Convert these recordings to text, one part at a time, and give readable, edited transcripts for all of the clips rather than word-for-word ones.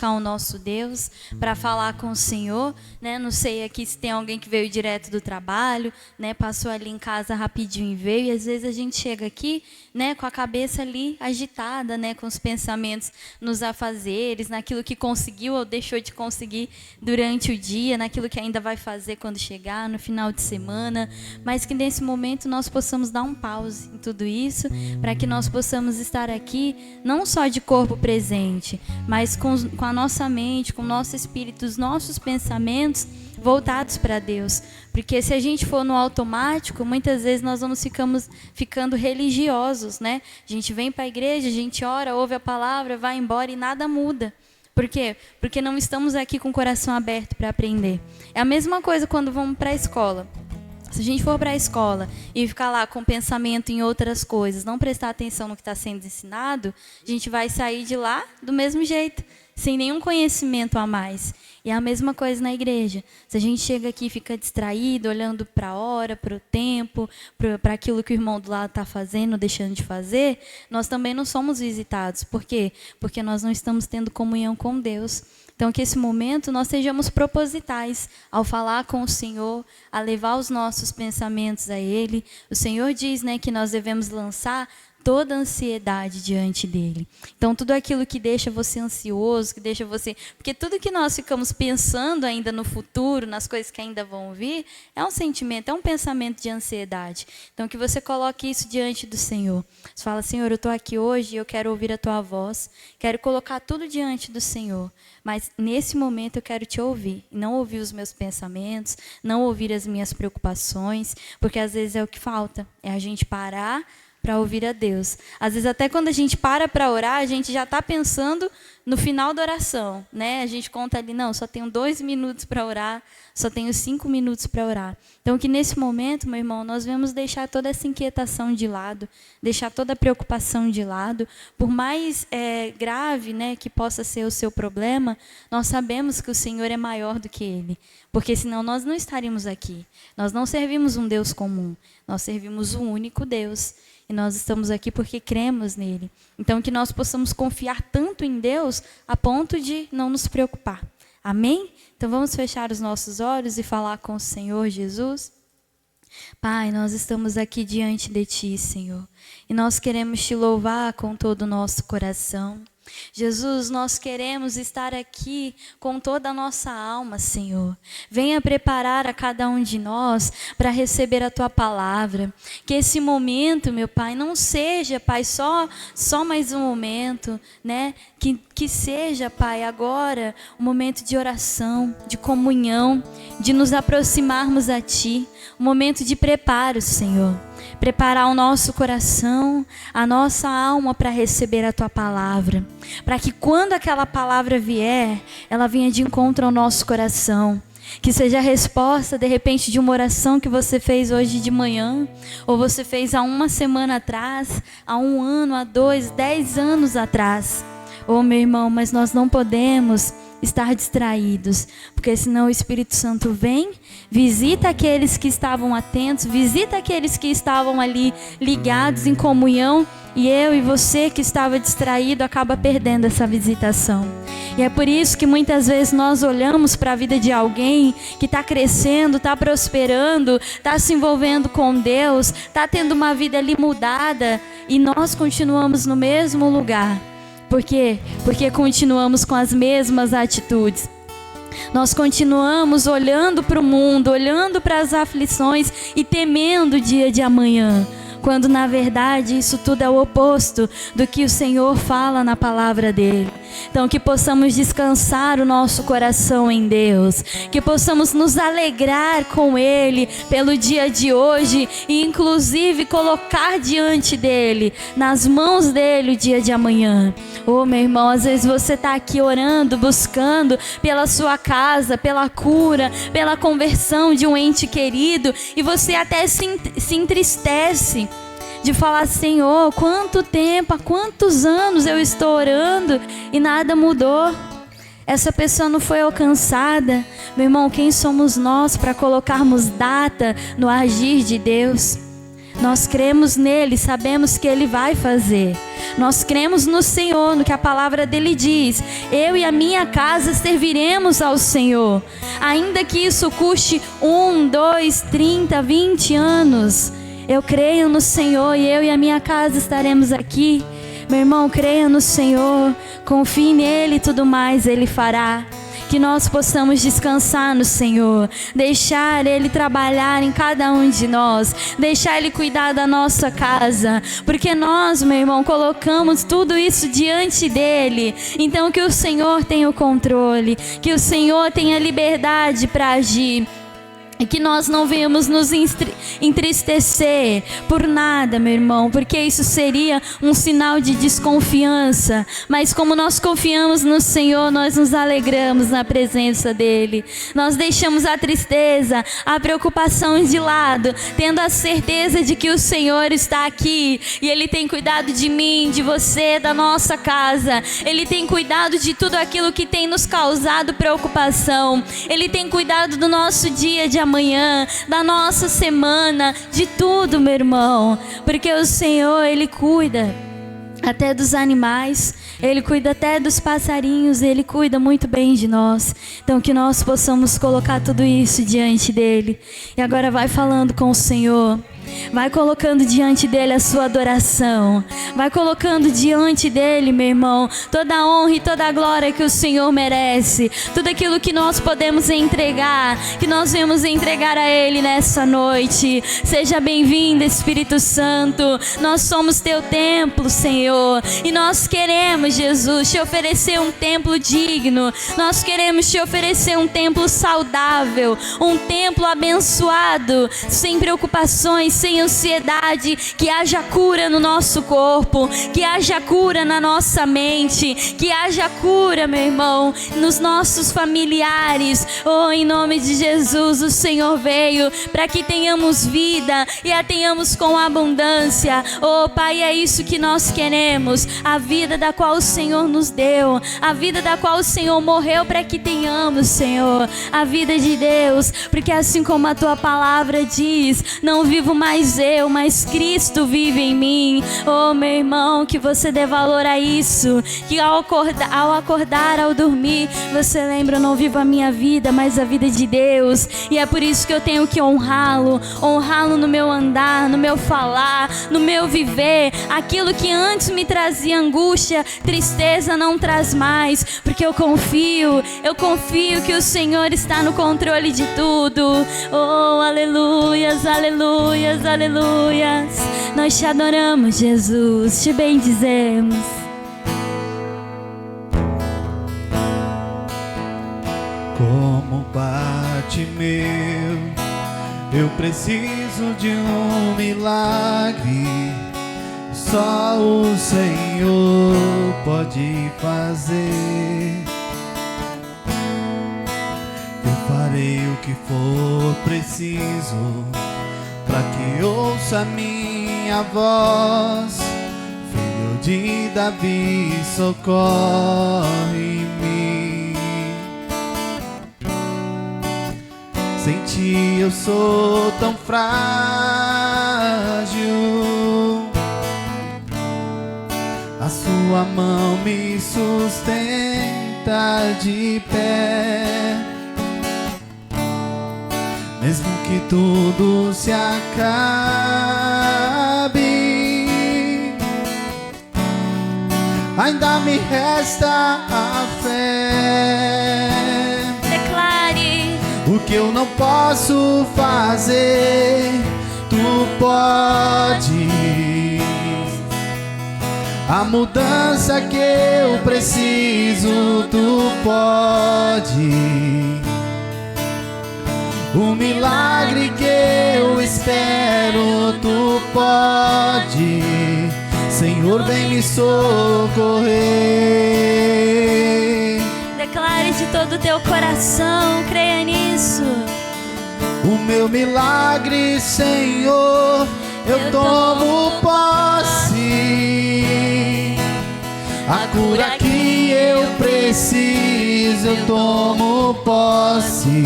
buscar o nosso Deus, para falar com o Senhor, né? Não sei aqui se tem alguém que veio direto do trabalho, né? Passou ali em casa rapidinho e veio, e às vezes a gente chega aqui, né? Com a cabeça ali agitada, né? Com os pensamentos nos afazeres, naquilo que conseguiu ou deixou de conseguir durante o dia, naquilo que ainda vai fazer quando chegar, no final de semana, mas que nesse momento nós possamos dar um pause em tudo isso, para que nós possamos estar aqui, não só de corpo presente, mas com a nossa mente, com o nosso espírito, os nossos pensamentos voltados para Deus. Porque se a gente for no automático, muitas vezes nós vamos ficando religiosos, né? A gente vem para a igreja, a gente ora, ouve a palavra, vai embora e nada muda. Por quê? Porque não estamos aqui com o coração aberto para aprender. É a mesma coisa quando vamos para a escola. Se a gente for para a escola e ficar lá com pensamento em outras coisas, não prestar atenção no que está sendo ensinado, a gente vai sair de lá do mesmo jeito, sem nenhum conhecimento a mais. E é a mesma coisa na igreja. Se a gente chega aqui e fica distraído, olhando para a hora, para o tempo, para aquilo que o irmão do lado está fazendo, deixando de fazer, nós também não somos visitados. Por quê? Porque nós não estamos tendo comunhão com Deus. Então, que esse momento nós sejamos propositais ao falar com o Senhor, a levar os nossos pensamentos a Ele. O Senhor diz, né, que nós devemos lançar toda a ansiedade diante dele. Então, tudo aquilo que deixa você ansioso, que deixa você... Porque tudo que nós ficamos pensando ainda no futuro, nas coisas que ainda vão vir, é um sentimento, é um pensamento de ansiedade. Então, que você coloque isso diante do Senhor. Você fala, Senhor, eu estou aqui hoje e eu quero ouvir a Tua voz. Quero colocar tudo diante do Senhor. Mas, nesse momento, eu quero Te ouvir. E não ouvir os meus pensamentos, não ouvir as minhas preocupações, porque às vezes é o que falta. É a gente parar para ouvir a Deus. Às vezes até quando a gente para orar, a gente já está pensando no final da oração, né? A gente conta ali, não, só tenho 2 minutos para orar, só tenho 5 minutos para orar. Então que nesse momento, meu irmão, nós vamos deixar toda essa inquietação de lado, deixar toda a preocupação de lado. Por mais grave, né, que possa ser o seu problema, nós sabemos que o Senhor é maior do que ele. Porque senão nós não estaríamos aqui. Nós não servimos um Deus comum, nós servimos um único Deus. E nós estamos aqui porque cremos nele. Então, que nós possamos confiar tanto em Deus a ponto de não nos preocupar. Amém? Então, vamos fechar os nossos olhos e falar com o Senhor Jesus. Pai, nós estamos aqui diante de Ti, Senhor. E nós queremos Te louvar com todo o nosso coração. Jesus, nós queremos estar aqui com toda a nossa alma, Senhor. Venha preparar a cada um de nós para receber a Tua palavra. Que esse momento, meu Pai, não seja, Pai, só mais um momento, né? Que seja, Pai, agora um momento de oração, de comunhão, de nos aproximarmos a Ti. Um momento de preparo, Senhor. Preparar o nosso coração, a nossa alma para receber a Tua palavra. Para que quando aquela palavra vier, ela venha de encontro ao nosso coração. Que seja a resposta, de repente, de uma oração que você fez hoje de manhã, ou você fez há 1 semana atrás, há 1 ano, há 2, 10 anos atrás. Oh, meu irmão, mas nós não podemos estar distraídos, porque senão o Espírito Santo vem, visita aqueles que estavam atentos, visita aqueles que estavam ali ligados em comunhão, e eu e você que estava distraído acaba perdendo essa visitação. E é por isso que muitas vezes nós olhamos para a vida de alguém que está crescendo, está prosperando, está se envolvendo com Deus, está tendo uma vida ali mudada, e nós continuamos no mesmo lugar. Por quê? Porque continuamos com as mesmas atitudes. Nós continuamos olhando para o mundo, olhando para as aflições e temendo o dia de amanhã. Quando na verdade isso tudo é o oposto do que o Senhor fala na palavra dele. Então que possamos descansar o nosso coração em Deus, que possamos nos alegrar com Ele pelo dia de hoje e inclusive colocar diante dele, nas mãos dele o dia de amanhã. Oh, meu irmão, às vezes você está aqui orando, buscando pela sua casa, pela cura, pela conversão de um ente querido, e você até se entristece de falar, Senhor, quanto tempo, há quantos anos eu estou orando e nada mudou. Essa pessoa não foi alcançada. Meu irmão, quem somos nós para colocarmos data no agir de Deus? Nós cremos nele, sabemos que ele vai fazer. Nós cremos no Senhor, no que a palavra dele diz. Eu e a minha casa serviremos ao Senhor. Ainda que isso custe 1, 2, 30, 20 anos. Eu creio no Senhor e eu e a minha casa estaremos aqui. Meu irmão, creia no Senhor, confie nele e tudo mais ele fará. Que nós possamos descansar no Senhor, deixar ele trabalhar em cada um de nós, deixar ele cuidar da nossa casa, porque nós, meu irmão, colocamos tudo isso diante dele. Então que o Senhor tenha o controle, que o Senhor tenha liberdade para agir. E que nós não venhamos nos entristecer por nada, meu irmão, porque isso seria um sinal de desconfiança. Mas como nós confiamos no Senhor, nós nos alegramos na presença dEle. Nós deixamos a tristeza, a preocupação de lado, tendo a certeza de que o Senhor está aqui. E Ele tem cuidado de mim, de você, da nossa casa. Ele tem cuidado de tudo aquilo que tem nos causado preocupação. Ele tem cuidado do nosso dia de amanhã, da nossa semana, de tudo, meu irmão, porque o Senhor, Ele cuida até dos animais, Ele cuida até dos passarinhos, Ele cuida muito bem de nós. Então que nós possamos colocar tudo isso diante dEle. E agora vai falando com o Senhor. Vai colocando diante dele a sua adoração. Vai colocando diante dele, meu irmão, toda a honra e toda a glória que o Senhor merece. Tudo aquilo que nós podemos entregar, que nós vamos entregar a Ele nessa noite. Seja bem-vindo, Espírito Santo. Nós somos teu templo, Senhor. E nós queremos, Jesus, te oferecer um templo digno. Nós queremos te oferecer um templo saudável, um templo abençoado, sem preocupações, sem ansiedade, que haja cura no nosso corpo, que haja cura na nossa mente, que haja cura, meu irmão, nos nossos familiares. Oh, em nome de Jesus, o Senhor veio para que tenhamos vida e a tenhamos com abundância. Oh, Pai, é isso que nós queremos, a vida da qual o Senhor nos deu, a vida da qual o Senhor morreu para que tenhamos, Senhor, a vida de Deus, porque assim como a tua palavra diz, não vivo mais eu, mas Cristo vive em mim. Oh, meu irmão, que você dê valor a isso, que ao acordar, ao dormir, você lembra, eu não vivo a minha vida, mas a vida de Deus. E é por isso que eu tenho que honrá-lo no meu andar, no meu falar, no meu viver. Aquilo que antes me trazia angústia, tristeza, não traz mais, porque eu confio que o Senhor está no controle de tudo. Oh, aleluias, aleluias, aleluias. Nós te adoramos, Jesus, te bendizemos. Como Bartimeu, eu preciso de um milagre. Só o Senhor pode fazer. Eu farei o que for preciso para que ouça minha voz. Filho de Davi, socorre-me. Sem ti eu sou tão frágil, a sua mão me sustenta de pé. Mesmo que tudo se acabe, ainda me resta a fé. Declare: o que eu não posso fazer, tu pode. A mudança que eu preciso, tu pode. O milagre que eu espero, tu pode. Senhor, vem me socorrer. Declare de todo o teu coração, creia nisso. O meu milagre, Senhor, eu tomo posse. A cura que eu preciso, eu tomo posse.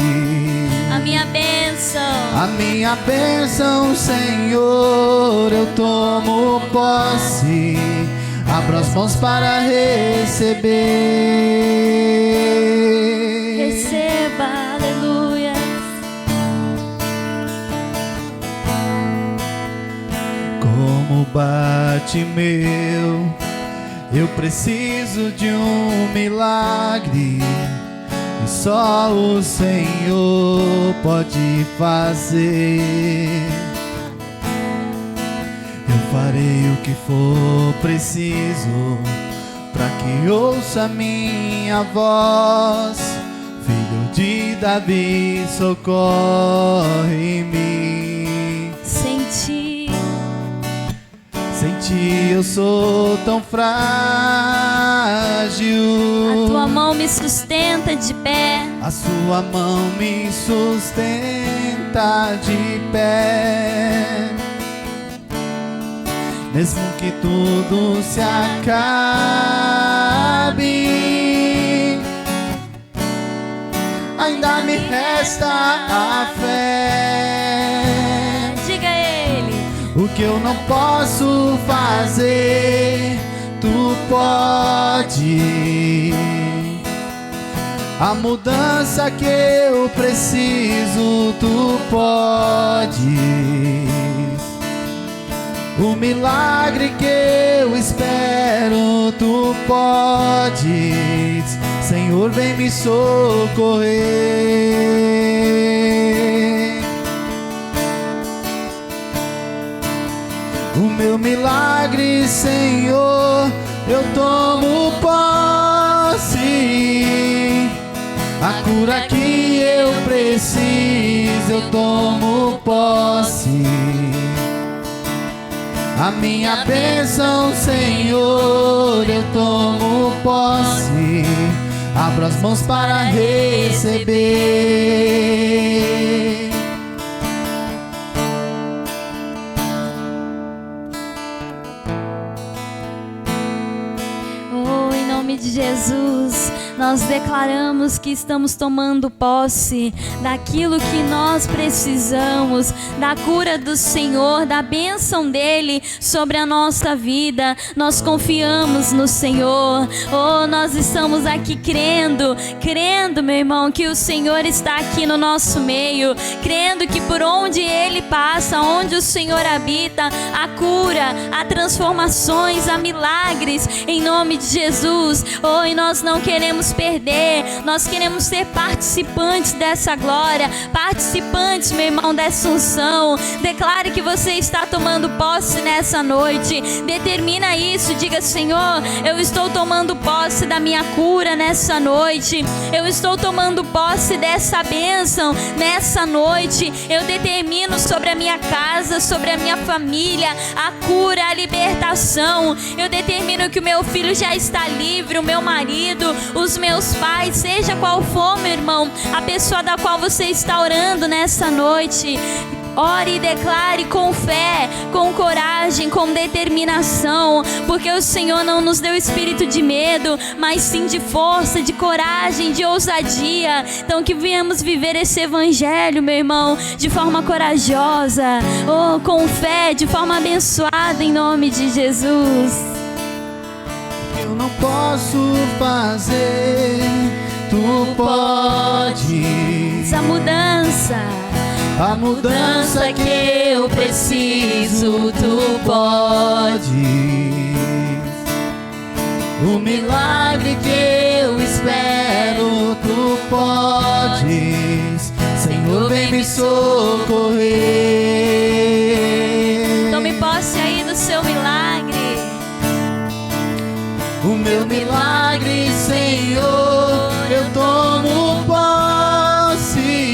A minha bênção. A minha bênção, Senhor, eu tomo posse. Abro as mãos para receber. Receba, aleluia. Como Bartimeu, eu preciso de um milagre, e só o Senhor pode fazer. Eu farei o que for preciso para que ouça minha voz. Filho de Davi, socorre-me. Sem ti eu sou tão frágil. a tua mão me sustenta de pé. A sua mão me sustenta de pé. Mesmo que tudo se acabe, ainda me resta a fé. Diga a ele. O que eu não posso fazer, tu pode. A mudança que eu preciso, tu podes. O milagre que eu espero, tu podes. Senhor, vem me socorrer. O meu milagre, Senhor, eu tomo posse. A cura que eu preciso, eu tomo posse. A minha bênção, Senhor, eu tomo posse. Abro as mãos para receber. Oh, em nome de Jesus, nós declaramos que estamos tomando posse daquilo que nós precisamos, da cura do Senhor, da bênção dele sobre a nossa vida. Nós confiamos no Senhor. Oh, nós estamos aqui crendo, meu irmão, que o Senhor está aqui no nosso meio, crendo que por onde ele passa, onde o Senhor habita, há cura, há transformações, há milagres, em nome de Jesus. Oh, e nós não queremos perder, nós queremos ser participantes dessa glória, participantes, meu irmão, dessa unção. Declare que você está tomando posse nessa noite, determina isso, diga: Senhor, eu estou tomando posse da minha cura nessa noite, eu estou tomando posse dessa bênção nessa noite. Eu determino sobre a minha casa, sobre a minha família, a cura, a libertação. Eu determino que o meu filho já está livre, o meu marido, os meus pais, seja qual for, meu irmão, a pessoa da qual você está orando nessa noite. Ore e declare com fé, com coragem, com determinação, porque o Senhor não nos deu espírito de medo, mas sim de força, de coragem, de ousadia. Então que viemos viver esse evangelho, meu irmão, de forma corajosa, oh, com fé, de forma abençoada, em nome de Jesus. Eu não posso fazer, tu podes. A mudança que eu preciso, tu podes. O milagre que eu espero, tu podes. Senhor, vem me socorrer. Tome posse aí do seu milagre. O meu milagre, Senhor, eu tomo posse.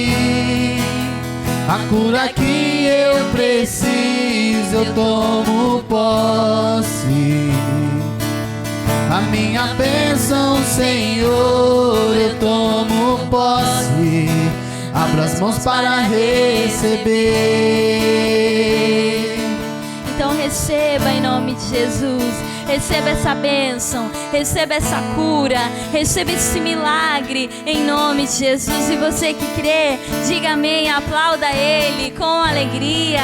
A cura que eu preciso, eu tomo posse. A minha bênção, Senhor, eu tomo posse. Abro as mãos para receber. Então receba em nome de Jesus. receba essa bênção, receba essa cura, receba esse milagre em nome de Jesus. E você que crê, diga amém, aplauda Ele com alegria.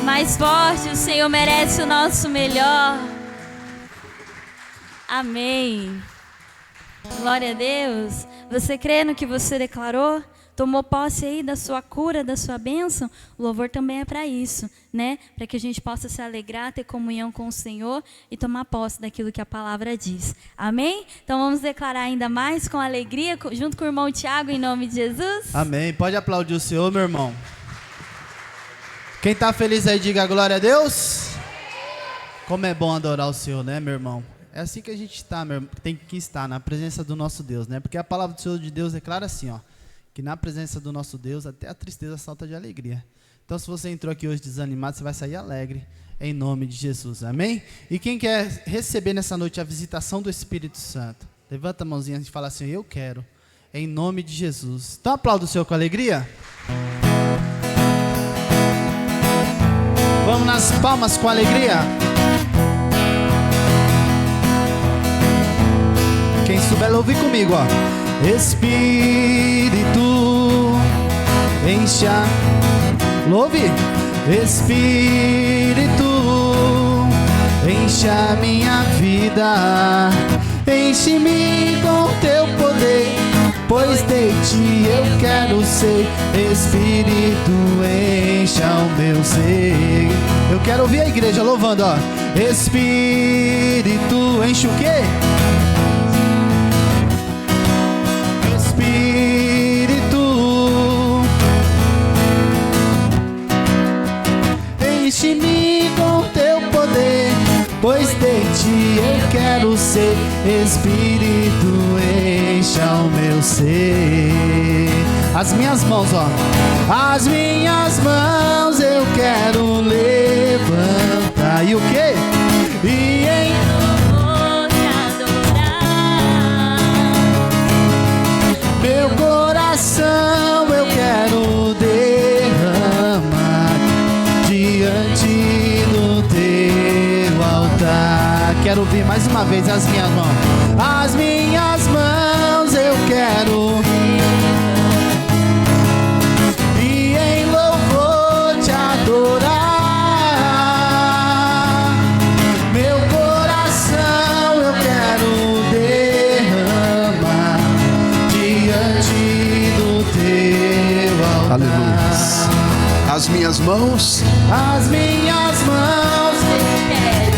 Mais forte, o Senhor merece o nosso melhor. Amém. Glória a Deus. Você crê no que você declarou? Tomou posse aí da sua cura, da sua bênção? O louvor também é para isso, né? Para que a gente possa se alegrar, ter comunhão com o Senhor e tomar posse daquilo que a palavra diz. Amém? Então vamos declarar ainda mais com alegria, junto com o irmão Tiago, em nome de Jesus. Amém. Pode aplaudir o Senhor, meu irmão. Quem está feliz aí, diga glória a Deus. Como é bom adorar o Senhor, né, meu irmão? É assim que a gente está, meu irmão, tem que estar na presença do nosso Deus, né? Porque a palavra do Senhor de Deus declara assim, ó, que na presença do nosso Deus até a tristeza salta de alegria. Então, se você entrou aqui hoje desanimado, você vai sair alegre, em nome de Jesus, amém? E quem quer receber nessa noite a visitação do Espírito Santo, levanta a mãozinha e fala assim, eu quero, em nome de Jesus. Então, aplauda o Senhor com alegria. Vamos nas palmas com alegria. Quem souber, ouvir comigo, ó. Espírito, encha, louve. Espírito, encha minha vida, enche-me com teu poder, pois de ti eu quero ser. Espírito, encha o meu ser. Eu quero ouvir a igreja louvando, ó. Espírito, enche o quê? Enche-me com teu poder, pois de ti eu quero ser. Espírito, encha o meu ser. As minhas mãos, ó. As minhas mãos eu quero levantar. E o quê? E em vou te adorar. meu coração eu quero derramar diante do teu altar. Quero ouvir mais uma vez as minhas mãos. As minhas mãos eu quero e em louvor te adorar. Meu coração eu quero derramar diante do teu altar. Aleluia. As minhas mãos, as minhas mãos eu quero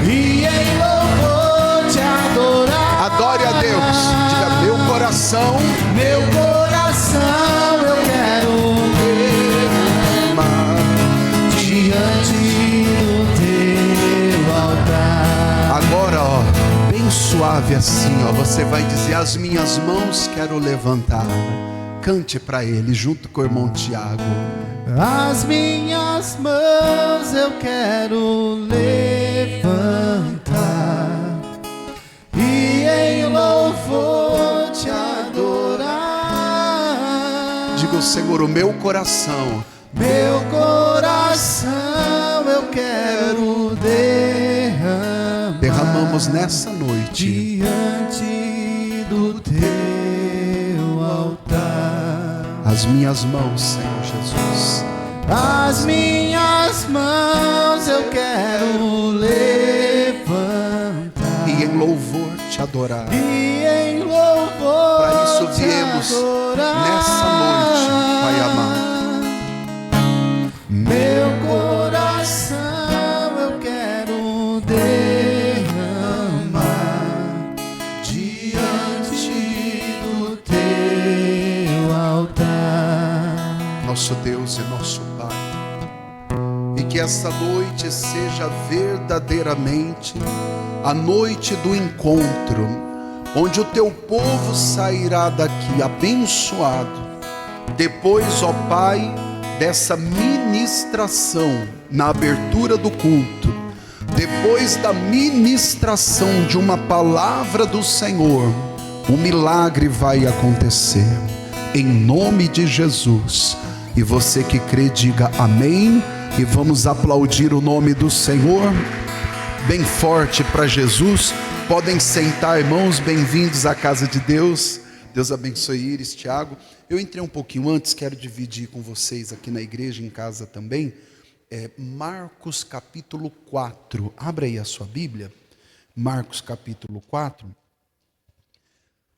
e em louvor te adorar. adore a Deus. Diga, meu coração eu quero derramar diante do teu altar. Agora, ó, bem suave assim, ó, você vai dizer, as minhas mãos quero levantar. Cante para ele, junto com o irmão Tiago. As minhas mãos eu quero levantar e em louvor te adorar. Diga o Senhor, o meu coração eu quero derramar. derramamos nessa noite diante do teu altar. as minhas mãos, Senhor Jesus. As minhas mãos eu quero levantar E em louvor te adorar. e em louvor Para isso te viemos adorar. nessa noite, Pai amado. Meu coração eu quero derramar diante do teu altar. Nosso Deus e nosso Pai, e que essa noite seja verdadeiramente a noite do encontro, onde o teu povo sairá daqui abençoado. Depois, ó Pai, dessa ministração na abertura do culto, depois da ministração de uma palavra do Senhor, um milagre vai acontecer, em nome de Jesus. E você que crê, diga amém, E vamos aplaudir o nome do Senhor, bem forte para Jesus. Podem sentar, irmãos, bem-vindos à casa de Deus. Deus abençoe Iris, Tiago. Eu entrei um pouquinho antes, quero dividir com vocês aqui na igreja, em casa também. Marcos capítulo 4, abra aí a sua Bíblia. Marcos capítulo 4.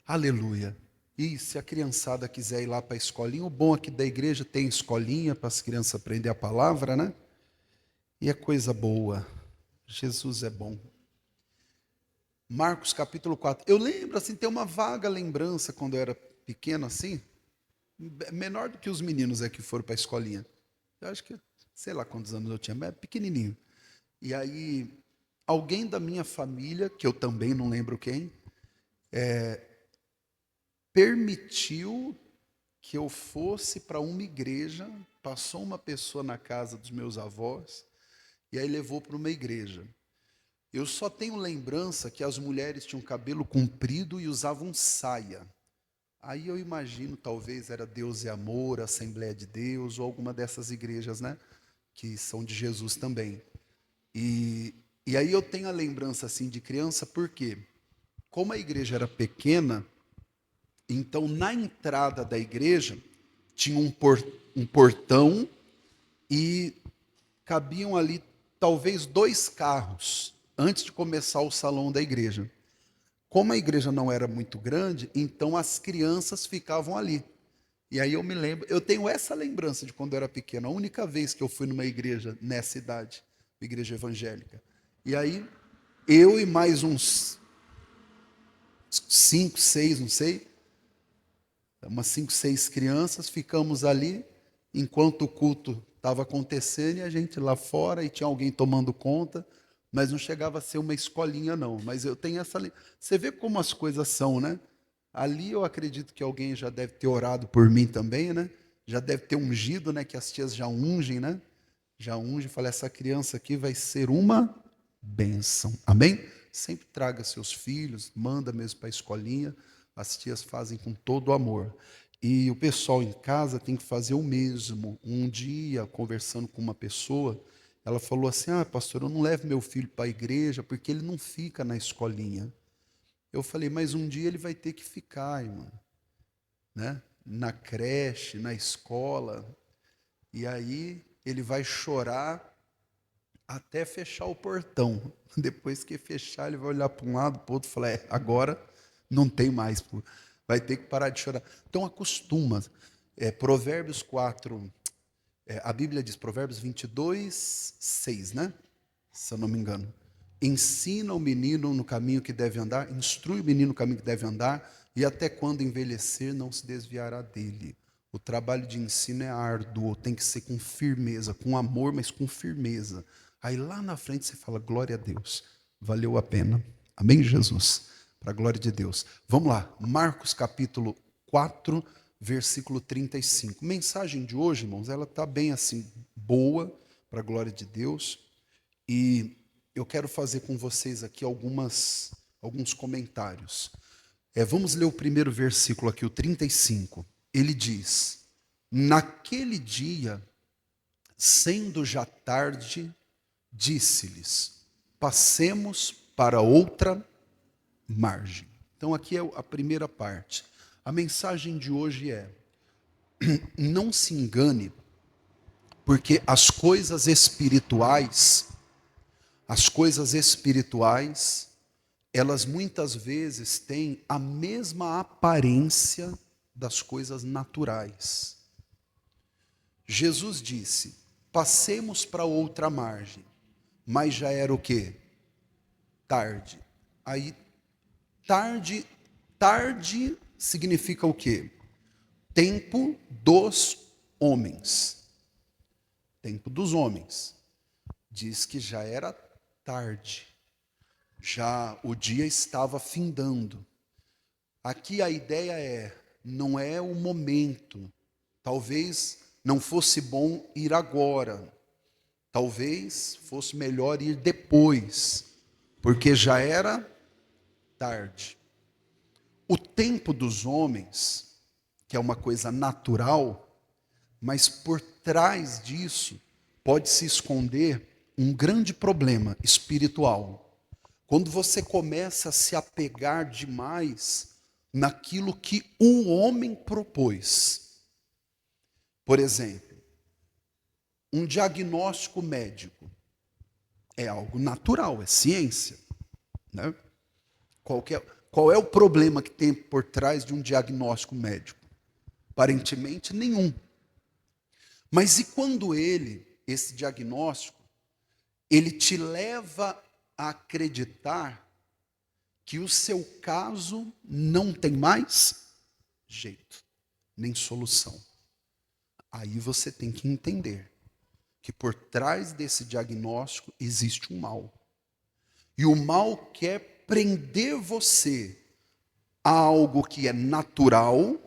Aleluia. E se a criançada quiser ir lá para a escolinha, o bom aqui da igreja tem escolinha para as crianças aprender a palavra, né? E é coisa boa. Jesus é bom. Marcos capítulo 4. Eu lembro, assim, tem uma vaga lembrança quando eu era pequeno, assim, menor do que os meninos que foram para a escolinha. Eu acho que, sei lá quantos anos eu tinha, mas pequenininho. E aí, alguém da minha família, que eu também não lembro quem, permitiu que eu fosse para uma igreja. Passou uma pessoa na casa dos meus avós e aí levou para uma igreja. Eu só tenho lembrança que as mulheres tinham cabelo comprido e usavam saia. Aí eu imagino, talvez era Deus e Amor, Assembleia de Deus, ou alguma dessas igrejas, né, que são de Jesus também. E aí eu tenho a lembrança assim de criança, porque como a igreja era pequena, então na entrada da igreja tinha um portão e cabiam ali talvez 2 carros antes de começar o salão da igreja. Como a igreja não era muito grande, então as crianças ficavam ali. E aí eu me lembro, eu tenho essa lembrança de quando eu era pequeno, a única vez que eu fui numa igreja nessa idade, uma igreja evangélica. E aí eu e mais uns 5, 6, não sei, umas 5, 6 crianças, ficamos ali enquanto o culto estava acontecendo e a gente lá fora e tinha alguém tomando conta, mas não chegava a ser uma escolinha não. Mas eu tenho essa... Você vê como as coisas são, né? Ali eu acredito que alguém já deve ter orado por mim também, né? Já deve ter ungido, né? Que as tias já ungem, né? Já ungem, fala, essa criança aqui vai ser uma bênção. Amém? Sempre traga seus filhos, manda mesmo para a escolinha. As tias fazem com todo o amor. E o pessoal em casa tem que fazer o mesmo. Um dia, conversando com uma pessoa, ela falou assim, pastor, eu não levo meu filho para a igreja porque ele não fica na escolinha. Eu falei, mas um dia ele vai ter que ficar, irmã, né? Na creche, na escola. E aí ele vai chorar até fechar o portão. Depois que fechar, ele vai olhar para um lado, para o outro e falar, agora não tem mais, vai ter que parar de chorar. Então acostuma. Provérbios 4, a Bíblia diz, Provérbios 22, 6, né? Se eu não me engano. Ensina o menino no caminho que deve andar, instrui o menino no caminho que deve andar, e até quando envelhecer não se desviará dele. O trabalho de ensino é árduo, tem que ser com firmeza, com amor, mas com firmeza. Aí lá na frente você fala, glória a Deus, valeu a pena. Amém, Jesus? Para a glória de Deus. Vamos lá, Marcos capítulo 4, versículo 35. Mensagem de hoje, irmãos, ela está bem assim, boa, para a glória de Deus. E eu quero fazer com vocês aqui alguns comentários. Vamos ler o primeiro versículo aqui, o 35. Ele diz, naquele dia, sendo já tarde, disse-lhes, passemos para outra margem. Então aqui é a primeira parte. A mensagem de hoje é, não se engane, porque as coisas espirituais, elas muitas vezes têm a mesma aparência das coisas naturais. Jesus disse, passemos para outra margem, mas já era o quê? Tarde. Aí, tarde significa o quê? Tempo dos homens. Tempo dos homens. Diz que já era tarde. Já o dia estava findando. Aqui a ideia não é o momento. Talvez não fosse bom ir agora. Talvez fosse melhor ir depois, porque já era tarde. O tempo dos homens, que é uma coisa natural, mas por trás disso pode se esconder um grande problema espiritual. Quando você começa a se apegar demais naquilo que o homem propôs. Por exemplo, um diagnóstico médico é algo natural, é ciência, né? Qual é o problema que tem por trás de um diagnóstico médico? Aparentemente nenhum. Mas e quando esse diagnóstico, ele te leva a acreditar que o seu caso não tem mais jeito, nem solução? Aí você tem que entender que por trás desse diagnóstico existe um mal. E o mal quer prender você a algo que é natural,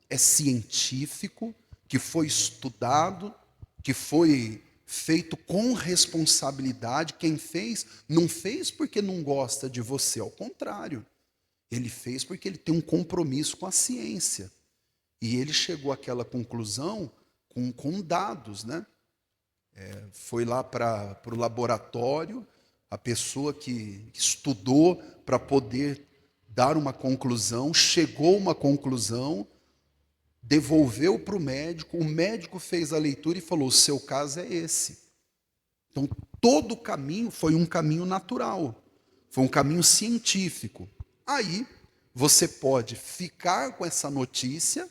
é científico, que foi estudado, que foi feito com responsabilidade. Quem fez, não fez porque não gosta de você, ao contrário. Ele fez porque ele tem um compromisso com a ciência. E ele chegou àquela conclusão com dados, né? Foi lá para o laboratório, a pessoa que estudou para poder dar uma conclusão, chegou a uma conclusão, devolveu para o médico fez a leitura e falou: o seu caso é esse. Então, todo o caminho foi um caminho natural, foi um caminho científico. Aí, você pode ficar com essa notícia,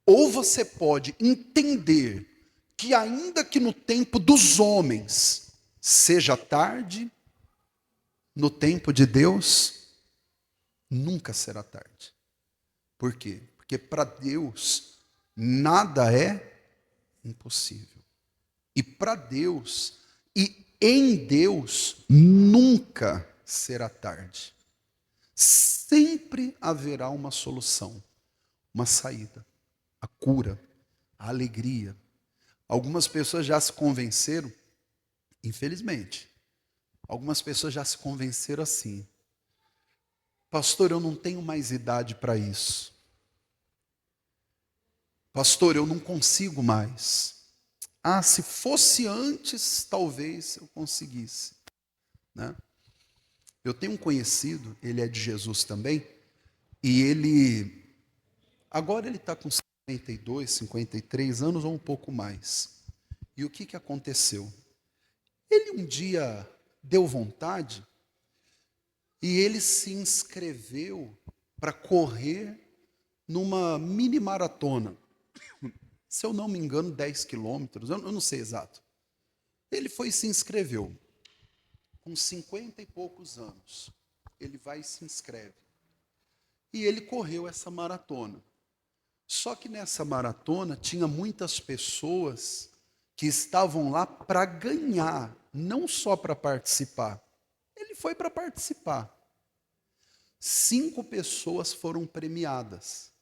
ou você pode entender que ainda que no tempo dos homens seja tarde, no tempo de Deus nunca será tarde. Por quê? Porque para Deus nada é impossível. E para Deus e em Deus nunca será tarde. Sempre haverá uma solução, uma saída, a cura, a alegria. Algumas pessoas já se convenceram, infelizmente, algumas pessoas já se convenceram assim: pastor, eu não tenho mais idade para isso. Pastor, eu não consigo mais. Ah, se fosse antes, talvez eu conseguisse, né? Eu tenho um conhecido, ele é de Jesus também, e agora ele está com 52, 53 anos ou um pouco mais. E o que aconteceu? Ele um dia deu vontade e ele se inscreveu para correr numa mini maratona. Se eu não me engano, 10 quilômetros, eu não sei exato. Ele foi e se inscreveu. Com 50 e poucos anos, ele vai e se inscreve. E ele correu essa maratona. Só que nessa maratona tinha muitas pessoas que estavam lá para ganhar, não só para participar. Ele foi para participar. 5 pessoas foram premiadas.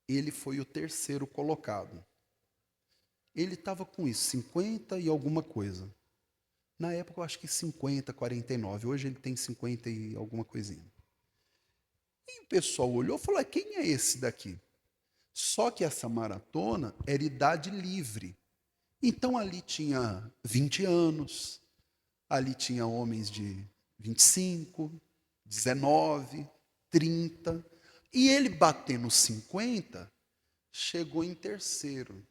Ele foi o terceiro colocado. Ele estava com isso, 50 e alguma coisa. Na época eu acho que 50, 49. Hoje ele tem 50 e alguma coisinha. E o pessoal olhou e falou: quem é esse daqui? Só que essa maratona era idade livre. Então ali tinha 20 anos, ali tinha homens de 25, 19, 30. E ele batendo 50, chegou em terceiro.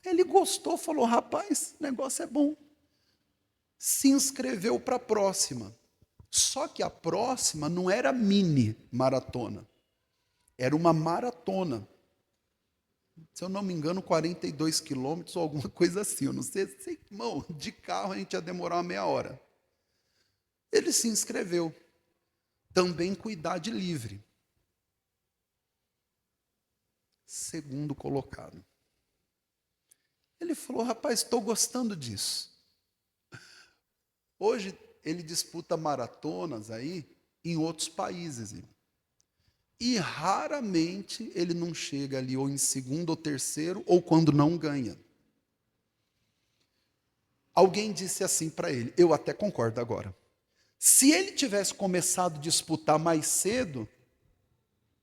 Ele gostou, falou: rapaz, o negócio é bom. Se inscreveu para a próxima. Só que a próxima não era mini maratona. Era uma maratona. Se eu não me engano, 42 quilômetros ou alguma coisa assim. Eu não sei, irmão, de carro a gente ia demorar uma meia hora. Ele se inscreveu. Também com idade livre. Segundo colocado. Ele falou: rapaz, estou gostando disso. Hoje ele disputa maratonas aí em outros países. E raramente ele não chega ali ou em segundo ou terceiro, ou quando não ganha. Alguém disse assim para ele, eu até concordo agora. Se ele tivesse começado a disputar mais cedo,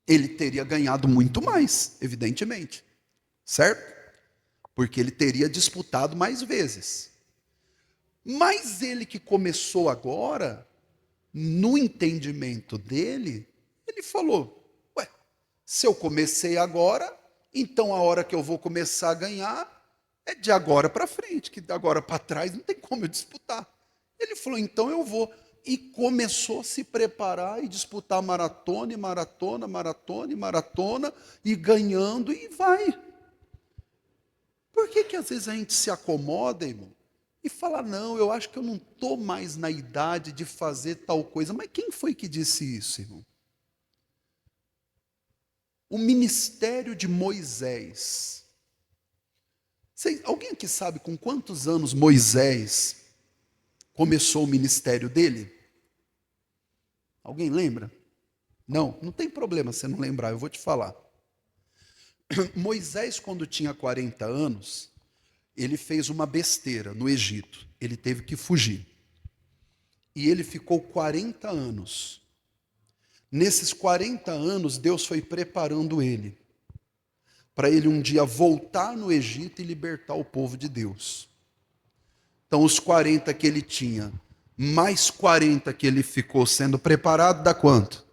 ele teria ganhado muito mais, evidentemente. Certo? porque ele teria disputado mais vezes. Mas ele que começou agora, no entendimento dele, ele falou: ué, se eu comecei agora, então a hora que eu vou começar a ganhar é de agora para frente, que de agora para trás não tem como eu disputar. Ele falou: então eu vou. E começou a se preparar e disputar maratona, e maratona, maratona, e maratona, e ganhando, e vai. Por que às vezes a gente se acomoda, irmão, e fala: não, eu acho que eu não estou mais na idade de fazer tal coisa? Mas quem foi que disse isso, irmão? O ministério de Moisés. Alguém aqui sabe com quantos anos Moisés começou o ministério dele? Alguém lembra? Não, não tem problema se não lembrar, eu vou te falar. Moisés, quando tinha 40 anos, ele fez uma besteira no Egito. Ele teve que fugir. E ele ficou 40 anos. Nesses 40 anos, Deus foi preparando ele para ele um dia voltar no Egito e libertar o povo de Deus. Então, os 40 que ele tinha, mais 40 que ele ficou sendo preparado, dá quanto?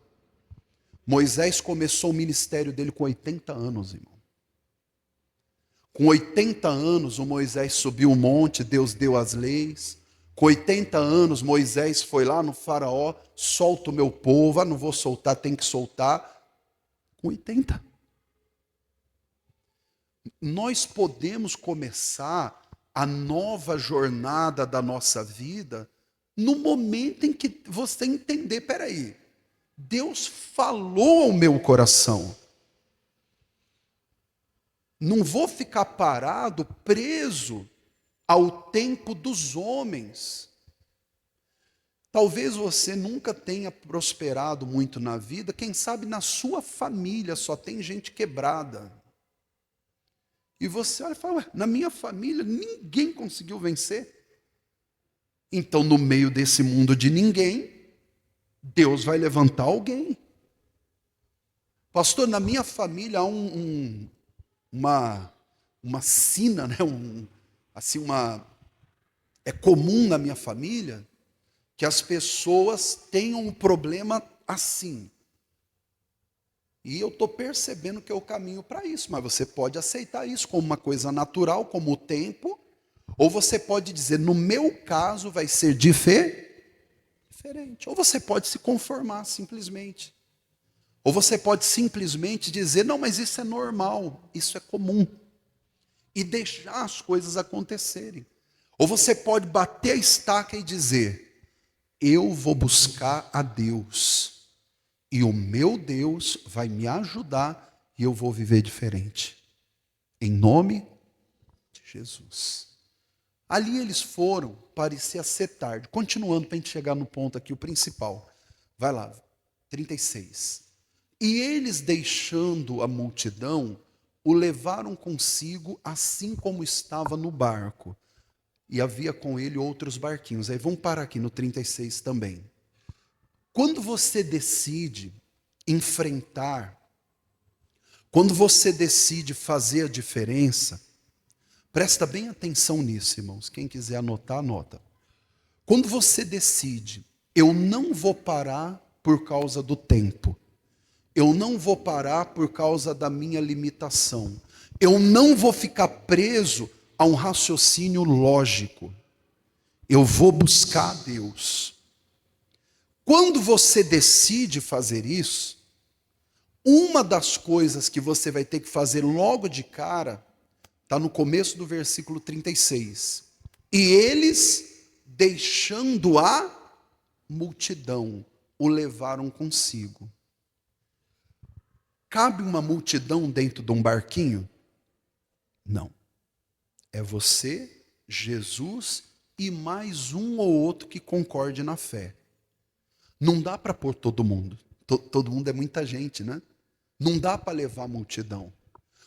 Moisés começou o ministério dele com 80 anos, irmão. Com 80 anos, o Moisés subiu o monte, Deus deu as leis. Com 80 anos, Moisés foi lá no faraó: solta o meu povo. Ah, não vou soltar, tem que soltar. Com 80. Nós podemos começar a nova jornada da nossa vida no momento em que você entender: peraí, Deus falou ao meu coração. Não vou ficar parado, preso ao tempo dos homens. Talvez você nunca tenha prosperado muito na vida, quem sabe na sua família só tem gente quebrada. E você olha e fala: ué, na minha família ninguém conseguiu vencer. Então, no meio desse mundo de ninguém, Deus vai levantar alguém. Pastor, na minha família há uma sina, né? É comum na minha família que as pessoas tenham um problema assim. E eu estou percebendo que é o caminho para isso, mas você pode aceitar isso como uma coisa natural, como o tempo, ou você pode dizer: no meu caso vai ser diferente. Ou você pode se conformar simplesmente. Ou você pode simplesmente dizer: não, mas isso é normal, isso é comum. E deixar as coisas acontecerem. Ou você pode bater a estaca e dizer: eu vou buscar a Deus. E o meu Deus vai me ajudar e eu vou viver diferente. Em nome de Jesus. Ali eles foram, parecia ser tarde. Continuando para a gente chegar no ponto aqui, o principal. Vai lá, 36. E eles, deixando a multidão, o levaram consigo, assim como estava no barco. E havia com ele outros barquinhos. Aí vamos parar aqui no 36 também. Quando você decide enfrentar, quando você decide fazer a diferença, presta bem atenção nisso, irmãos. Quem quiser anotar, anota. Quando você decide: eu não vou parar por causa do tempo, eu não vou parar por causa da minha limitação, eu não vou ficar preso a um raciocínio lógico, eu vou buscar a Deus. Quando você decide fazer isso, uma das coisas que você vai ter que fazer logo de cara, está no começo do versículo 36. E eles, deixando a multidão, o levaram consigo. Cabe uma multidão dentro de um barquinho? Não. É você, Jesus e mais um ou outro que concorde na fé. Não dá para pôr todo mundo. Todo mundo é muita gente, né? Não dá para levar a multidão.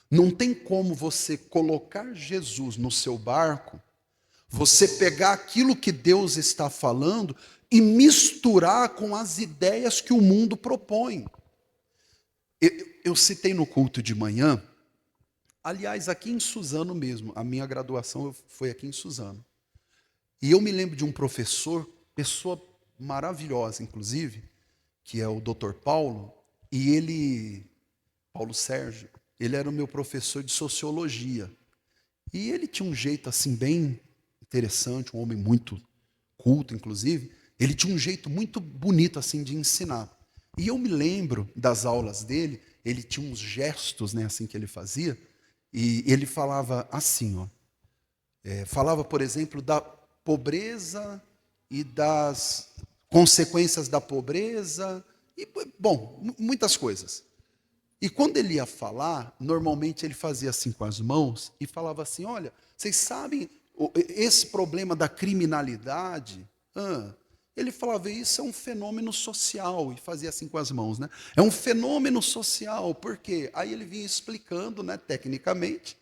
Não tem como você colocar Jesus no seu barco, você pegar aquilo que Deus está falando e misturar com as ideias que o mundo propõe. Eu citei no culto de manhã Aliás, aqui em Suzano mesmo, a minha graduação foi aqui em Suzano. E eu me lembro de um professor, pessoa maravilhosa, inclusive, que é o Dr. Paulo, e ele, Paulo Sérgio, ele era o meu professor de sociologia. E ele tinha um jeito assim bem interessante, um homem muito culto, inclusive. Ele tinha um jeito muito bonito assim de ensinar. E eu me lembro das aulas dele, ele tinha uns gestos, né, assim que ele fazia, e ele falava assim, ó, falava, por exemplo, da pobreza e das consequências da pobreza, e, bom, muitas coisas. E quando ele ia falar, normalmente ele fazia assim com as mãos e falava assim, olha, vocês sabem esse problema da criminalidade? Ele falava, isso é um fenômeno social, e fazia assim com as mãos, né? É um fenômeno social, por quê? Aí ele vinha explicando, né, tecnicamente,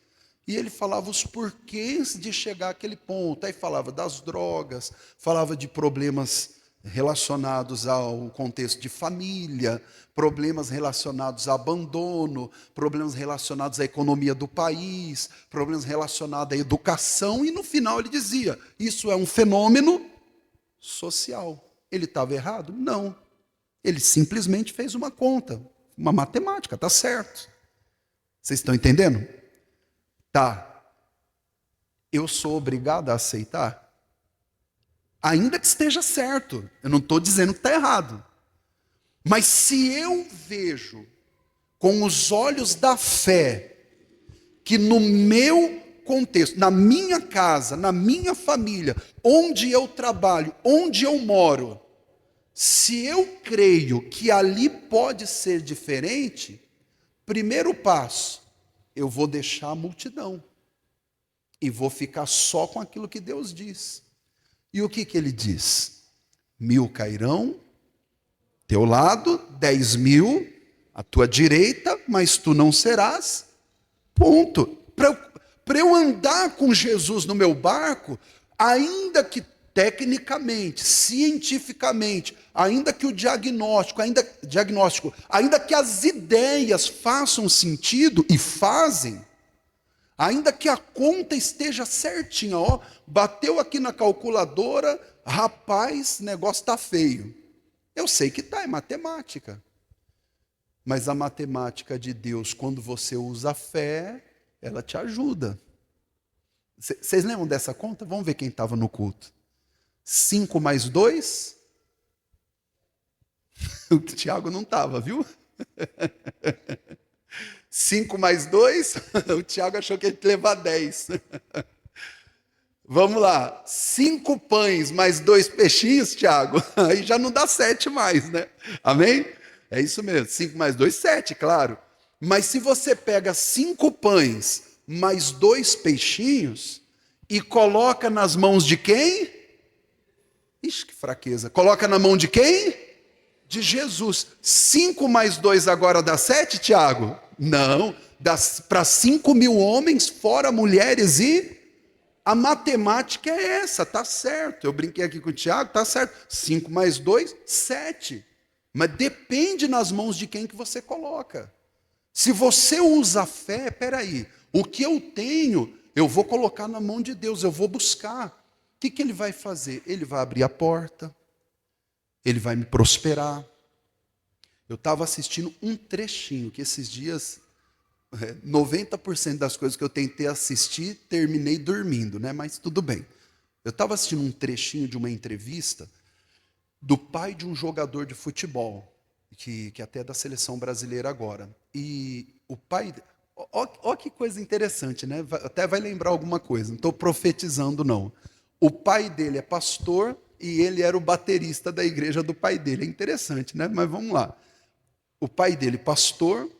e ele falava os porquês de chegar àquele ponto. Aí falava das drogas, falava de problemas relacionados ao contexto de família, problemas relacionados a abandono, problemas relacionados à economia do país, problemas relacionados à educação, e no final ele dizia, isso é um fenômeno social. Ele estava errado? Não. Ele simplesmente fez uma conta, uma matemática, está certo. Vocês estão entendendo? Tá. Eu sou obrigado a aceitar? Ainda que esteja certo. Eu não estou dizendo que está errado. Mas se eu vejo com os olhos da fé que no meu contexto, na minha casa, na minha família, onde eu trabalho, onde eu moro, se eu creio que ali pode ser diferente, primeiro passo, eu vou deixar a multidão e vou ficar só com aquilo que Deus diz. E o que ele diz? 1000 cairão, teu lado, 10.000, à tua direita, mas tu não serás. Ponto. Para eu andar com Jesus no meu barco, ainda que tecnicamente, cientificamente, ainda que o diagnóstico, ainda que as ideias façam sentido, e fazem, ainda que a conta esteja certinha, ó, bateu aqui na calculadora, rapaz, o negócio está feio. Eu sei que está, é matemática. Mas a matemática de Deus, quando você usa a fé, ela te ajuda. Vocês lembram dessa conta? Vamos ver quem estava no culto. 5 mais 2? O Tiago não estava, viu? 5 mais 2? O Tiago achou que ele ia levar 10. Vamos lá. 5 pães mais 2 peixinhos, Tiago. Aí já não dá 7 mais, né? Amém? É isso mesmo. 5 mais 2, 7, claro. Mas se você pega 5 pães mais 2 peixinhos e coloca nas mãos de quem? Ixi, que fraqueza. Coloca na mão de quem? De Jesus. 5 mais 2 agora dá 7, Tiago? Não. Dá para 5.000 homens, fora mulheres e... A matemática é essa, tá certo. Eu brinquei aqui com o Tiago, tá certo. 5 mais 2, 7. Mas depende nas mãos de quem que você coloca. Se você usa a fé, peraí, o que eu tenho, eu vou colocar na mão de Deus, eu vou buscar. O que ele vai fazer? Ele vai abrir a porta, ele vai me prosperar. Eu estava assistindo um trechinho, que esses dias, 90% das coisas que eu tentei assistir, terminei dormindo, né? Mas tudo bem. Eu estava assistindo um trechinho de uma entrevista do pai de um jogador de futebol, que até é da seleção brasileira agora. E o pai... Ó que coisa interessante, né? Até vai lembrar alguma coisa, não estou profetizando, não. O pai dele é pastor e ele era o baterista da igreja do pai dele. É interessante, né? Mas vamos lá. O pai dele, pastor,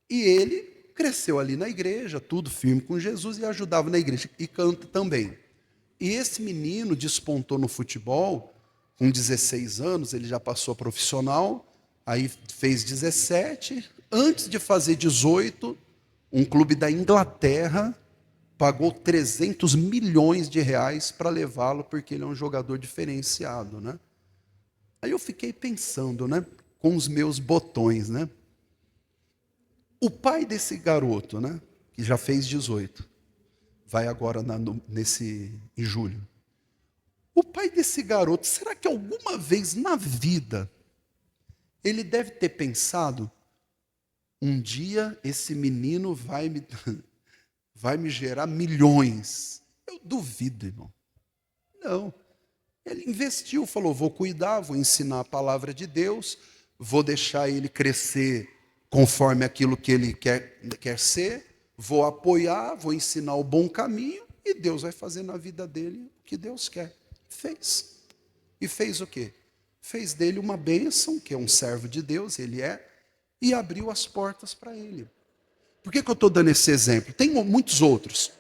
e ele cresceu ali na igreja, tudo firme com Jesus, e ajudava na igreja, e canta também. E esse menino despontou no futebol, com 16 anos, ele já passou a profissional, aí fez 17, antes de fazer 18, um clube da Inglaterra pagou 300 milhões de reais para levá-lo, porque ele é um jogador diferenciado, né? Aí eu fiquei pensando, né, com os meus botões, né? O pai desse garoto, né, que já fez 18, vai agora em julho. O pai desse garoto, será que alguma vez na vida ele deve ter pensado, um dia esse menino vai me gerar milhões? Eu duvido, irmão. Não. Ele investiu, falou, vou cuidar, vou ensinar a palavra de Deus, vou deixar ele crescer conforme aquilo que ele quer ser, vou apoiar, vou ensinar o bom caminho, e Deus vai fazer na vida dele o que Deus quer. Fez. E fez o quê? Fez dele uma bênção, que é um servo de Deus, ele é, e abriu as portas para ele. Por que eu estou dando esse exemplo? Tem muitos outros.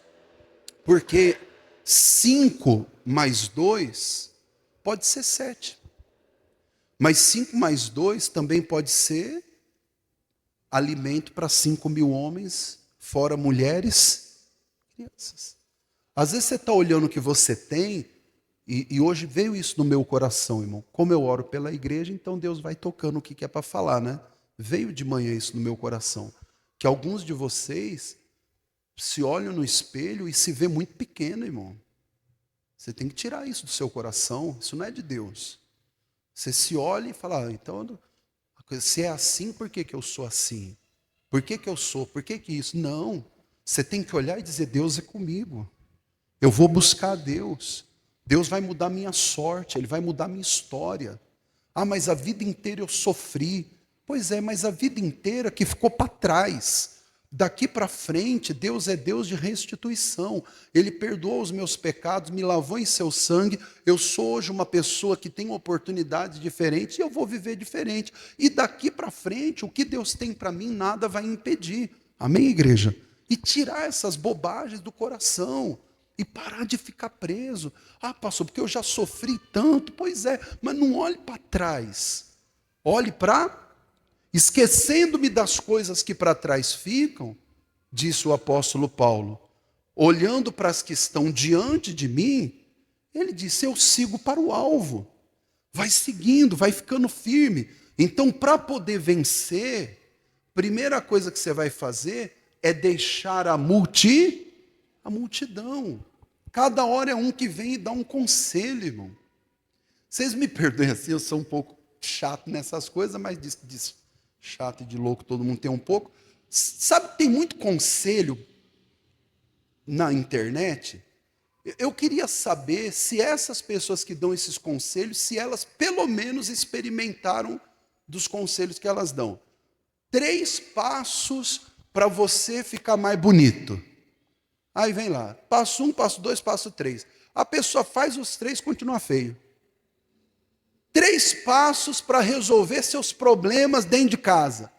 Porque 5 mais 2 pode ser 7. Mas 5 mais 2 também pode ser alimento para 5.000 homens, fora mulheres, crianças. Às vezes você está olhando o que você tem, e hoje veio isso no meu coração, irmão. Como eu oro pela igreja, então Deus vai tocando o que é para falar, né? Veio de manhã isso no meu coração. Que alguns de vocês se olham no espelho e se vê muito pequeno, irmão. Você tem que tirar isso do seu coração, isso não é de Deus. Você se olha e fala, então, se é assim, por que eu sou assim? Por que eu sou? Por que isso? Não. Você tem que olhar e dizer, Deus é comigo. Eu vou buscar a Deus. Deus vai mudar minha sorte, Ele vai mudar minha história. Ah, mas a vida inteira eu sofri. Pois é, mas a vida inteira que ficou para trás. Daqui para frente, Deus é Deus de restituição. Ele perdoou os meus pecados, me lavou em seu sangue. Eu sou hoje uma pessoa que tem oportunidades diferentes e eu vou viver diferente. E daqui para frente, o que Deus tem para mim, nada vai impedir. Amém, igreja? E tirar essas bobagens do coração. E parar de ficar preso. Ah, pastor, porque eu já sofri tanto. Pois é, mas não olhe para trás. Olhe para... Esquecendo-me das coisas que para trás ficam, disse o apóstolo Paulo, olhando para as que estão diante de mim, ele disse, eu sigo para o alvo. Vai seguindo, vai ficando firme. Então, para poder vencer, primeira coisa que você vai fazer é deixar a multidão. Cada hora é um que vem e dá um conselho, irmão. Vocês me perdoem assim, eu sou um pouco chato nessas coisas, mas diz chato e de louco todo mundo tem um pouco. Sabe, tem muito conselho na internet. Eu queria saber se essas pessoas que dão esses conselhos, se elas pelo menos experimentaram dos conselhos que elas dão. 3 passos para você ficar mais bonito. Aí vem lá, passo 1, passo 2, passo 3. A pessoa faz os 3 e continua feio. 3 passos para resolver seus problemas dentro de casa.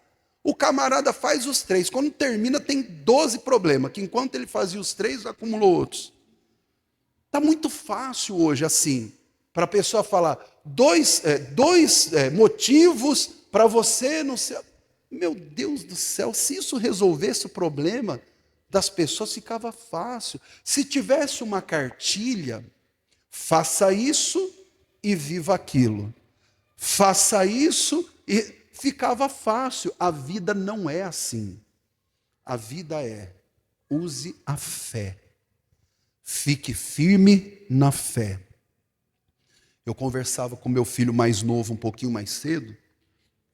O camarada faz os 3. Quando termina, tem 12 problemas. Que enquanto ele fazia os 3, acumulou outros. Está muito fácil hoje assim. Para a pessoa falar, dois motivos para você não ser... Meu Deus do céu, se isso resolvesse o problema das pessoas, ficava fácil. Se tivesse uma cartilha, faça isso e viva aquilo. Faça isso e ficava fácil. A vida não é assim. A vida é, use a fé. Fique firme na fé. Eu conversava com meu filho mais novo um pouquinho mais cedo.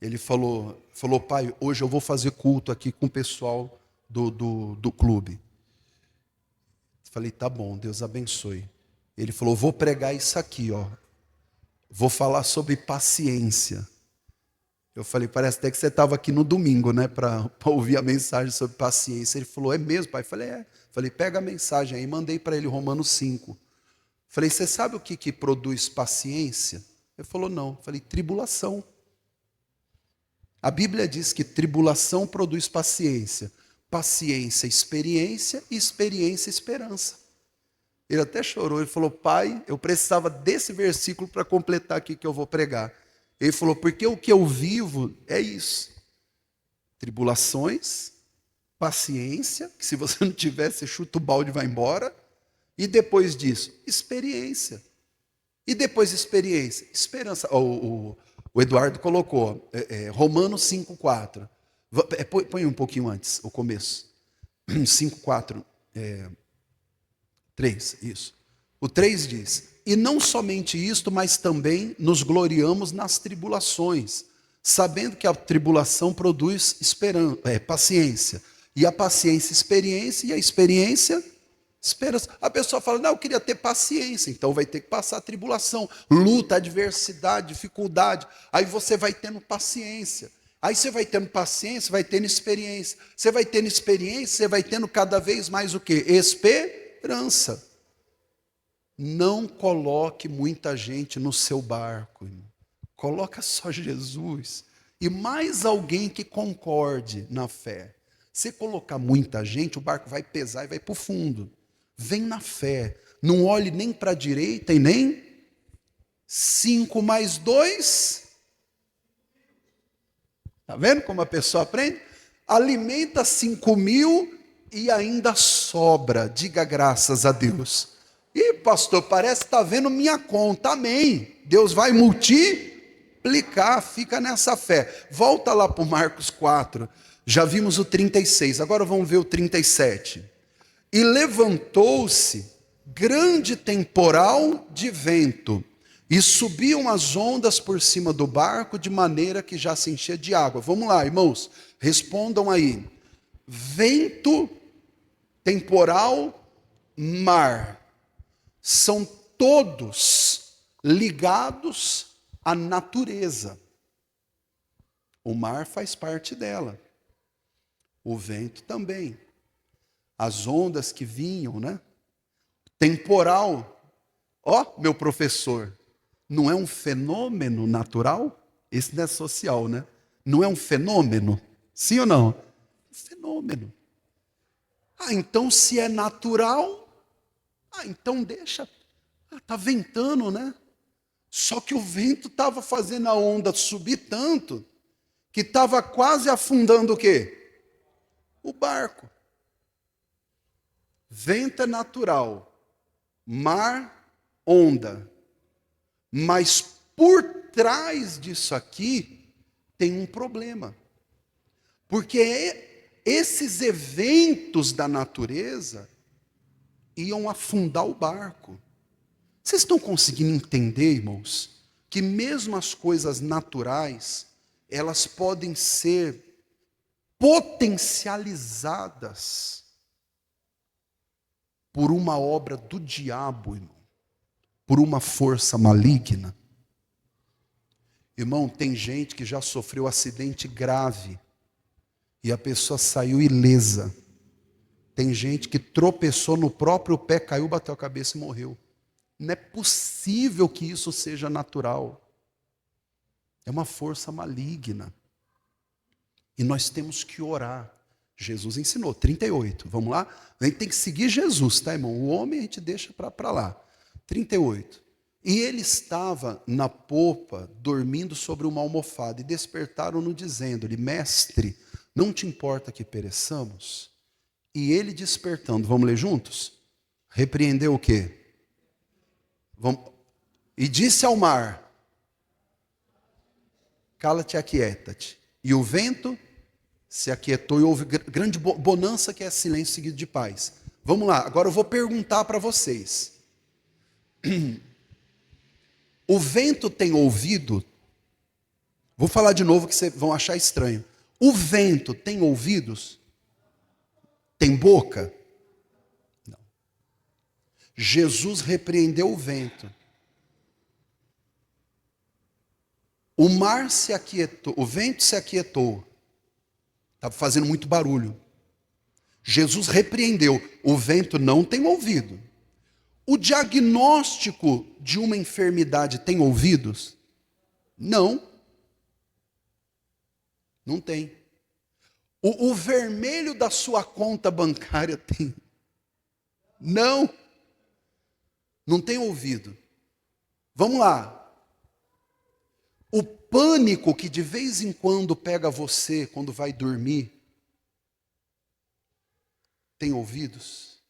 Ele falou, pai, hoje eu vou fazer culto aqui com o pessoal do clube. Falei, tá bom, Deus abençoe. Ele falou, vou pregar isso aqui, ó. Vou falar sobre paciência. Eu falei, parece até que você estava aqui no domingo, né, para ouvir a mensagem sobre paciência. Ele falou, é mesmo, pai? Eu falei, é. Falei, pega a mensagem aí, mandei para ele Romanos 5. Falei, você sabe o que produz paciência? Ele falou, não. Falei, tribulação. A Bíblia diz que tribulação produz paciência. Paciência, experiência, e experiência, esperança. Ele até chorou, ele falou, pai, eu precisava desse versículo para completar aqui que eu vou pregar. Ele falou, porque o que eu vivo é isso. Tribulações, paciência, que se você não tiver, você chuta o balde e vai embora. E depois disso, experiência. E depois experiência, esperança. O Eduardo colocou, Romanos 5,4. Põe um pouquinho antes, o começo. 5, 4, 3, isso. O 3 diz: e não somente isto, mas também nos gloriamos nas tribulações, sabendo que a tribulação produz paciência, e a paciência, experiência, e a experiência, esperança. A pessoa fala: não, eu queria ter paciência, então vai ter que passar a tribulação, luta, adversidade, dificuldade. Aí você vai tendo paciência. Aí você vai tendo paciência, vai tendo experiência. Você vai tendo experiência, você vai tendo cada vez mais o quê? Esperança. Não coloque muita gente no seu barco, irmão. Coloca só Jesus e mais alguém que concorde na fé. Se colocar muita gente, o barco vai pesar e vai para o fundo. Vem na fé. Não olhe nem para a direita e nem 5 mais 2. Está vendo como a pessoa aprende? Alimenta 5.000 e ainda sobra. Diga graças a Deus. Ih, pastor, parece que está vendo minha conta. Amém. Deus vai multiplicar. Fica nessa fé. Volta lá para o Marcos 4. Já vimos o 36. Agora vamos ver o 37. E levantou-se grande temporal de vento, e subiam as ondas por cima do barco, de maneira que já se enchia de água. Vamos lá, irmãos, respondam aí. Vento, temporal, mar, são todos ligados à natureza. O mar faz parte dela, o vento também. As ondas que vinham, né? Temporal. Ó, meu professor, não é um fenômeno natural? Esse não é social, né? Não é um fenômeno? Sim ou não? Fenômeno. Ah, então se é natural, então deixa. Tá ventando, né? Só que o vento estava fazendo a onda subir tanto que estava quase afundando o quê? O barco. Vento é natural, mar, onda. Mas por trás disso aqui tem um problema. Porque esses eventos da natureza iam afundar o barco. Vocês estão conseguindo entender, irmãos, que mesmo as coisas naturais, elas podem ser potencializadas por uma obra do diabo, irmão, por uma força maligna. Irmão, tem gente que já sofreu acidente grave e a pessoa saiu ilesa. Tem gente que tropeçou no próprio pé, caiu, bateu a cabeça e morreu. Não é possível que isso seja natural. É uma força maligna. E nós temos que orar. Jesus ensinou, 38, vamos lá? A gente tem que seguir Jesus, tá, irmão? O homem a gente deixa para lá. 38. E ele estava na popa, dormindo sobre uma almofada, e despertaram-no dizendo-lhe: mestre, não te importa que pereçamos? E ele despertando, vamos ler juntos? Repreendeu o quê? E disse ao mar: cala-te, aquieta-te. E o vento se aquietou e houve grande bonança, que é silêncio seguido de paz. Vamos lá, agora eu vou perguntar para vocês. O vento tem ouvido? Vou falar de novo que vocês vão achar estranho. O vento tem ouvidos? Tem boca? Não. Jesus repreendeu o vento. O mar se aquietou, o vento se aquietou. Estava fazendo muito barulho. Jesus repreendeu. O vento não tem ouvido. O diagnóstico de uma enfermidade tem ouvidos? Não. Não tem. O vermelho da sua conta bancária tem? Não. Não tem ouvido. Vamos lá. O pânico que de vez em quando pega você quando vai dormir, tem ouvidos?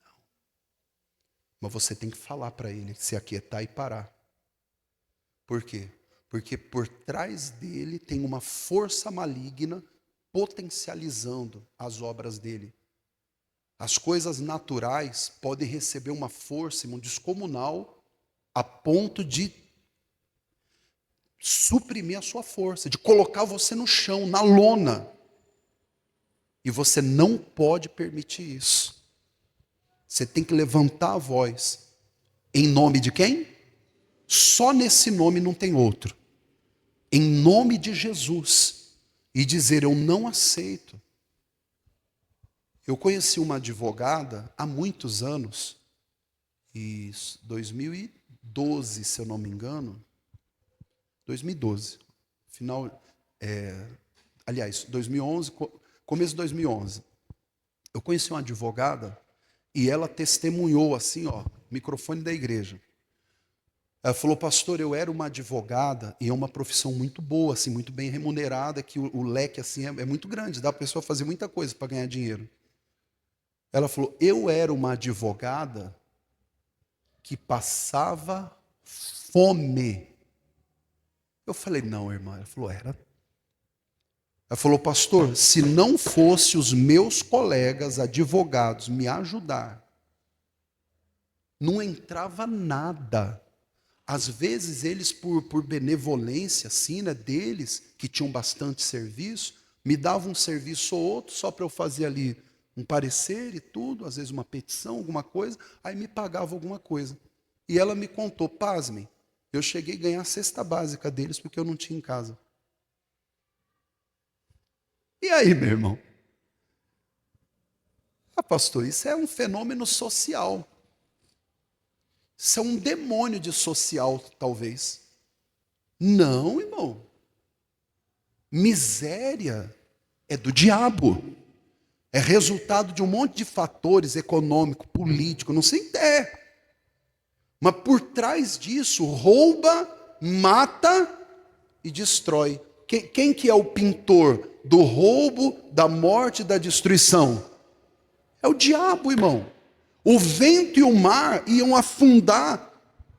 Não. Mas você tem que falar para ele, se aquietar e parar. Por quê? Porque por trás dele tem uma força maligna potencializando as obras dele As coisas naturais podem receber uma força descomunal a ponto de suprimir a sua força, de colocar você no chão, na lona. E você não pode permitir isso. Você tem que levantar a voz. Em nome de quem? Só nesse nome não tem outro. Em nome de Jesus. E dizer, eu não aceito. Eu conheci uma advogada há muitos anos, e 2012, se eu não me engano, 2012, aliás, 2011, começo de 2011. Eu conheci uma advogada e ela testemunhou assim, ó, microfone da igreja. Ela falou, pastor, eu era uma advogada e é uma profissão muito boa, assim, muito bem remunerada, que o leque assim é muito grande, dá para a pessoa fazer muita coisa para ganhar dinheiro. Ela falou, eu era uma advogada que passava fome. Eu falei, não, irmã. Ela falou, era. Ela falou, pastor, se não fosse os meus colegas advogados me ajudar, não entrava nada. Às vezes eles, por benevolência, assim, né, deles, que tinham bastante serviço, me davam um serviço ou outro só para eu fazer ali um parecer e tudo, às vezes uma petição, alguma coisa, aí me pagava alguma coisa. E ela me contou, pasmem, eu cheguei a ganhar a cesta básica deles porque eu não tinha em casa. E aí, meu irmão? Ah, pastor, isso é um fenômeno social. Isso é um demônio de social, talvez. Não, irmão. Miséria é do diabo. É resultado de um monte de fatores econômico, político, não sei ideia. Mas por trás disso, rouba, mata e destrói. Quem que é o pintor do roubo, da morte e da destruição? É o diabo, irmão. O vento e o mar iam afundar,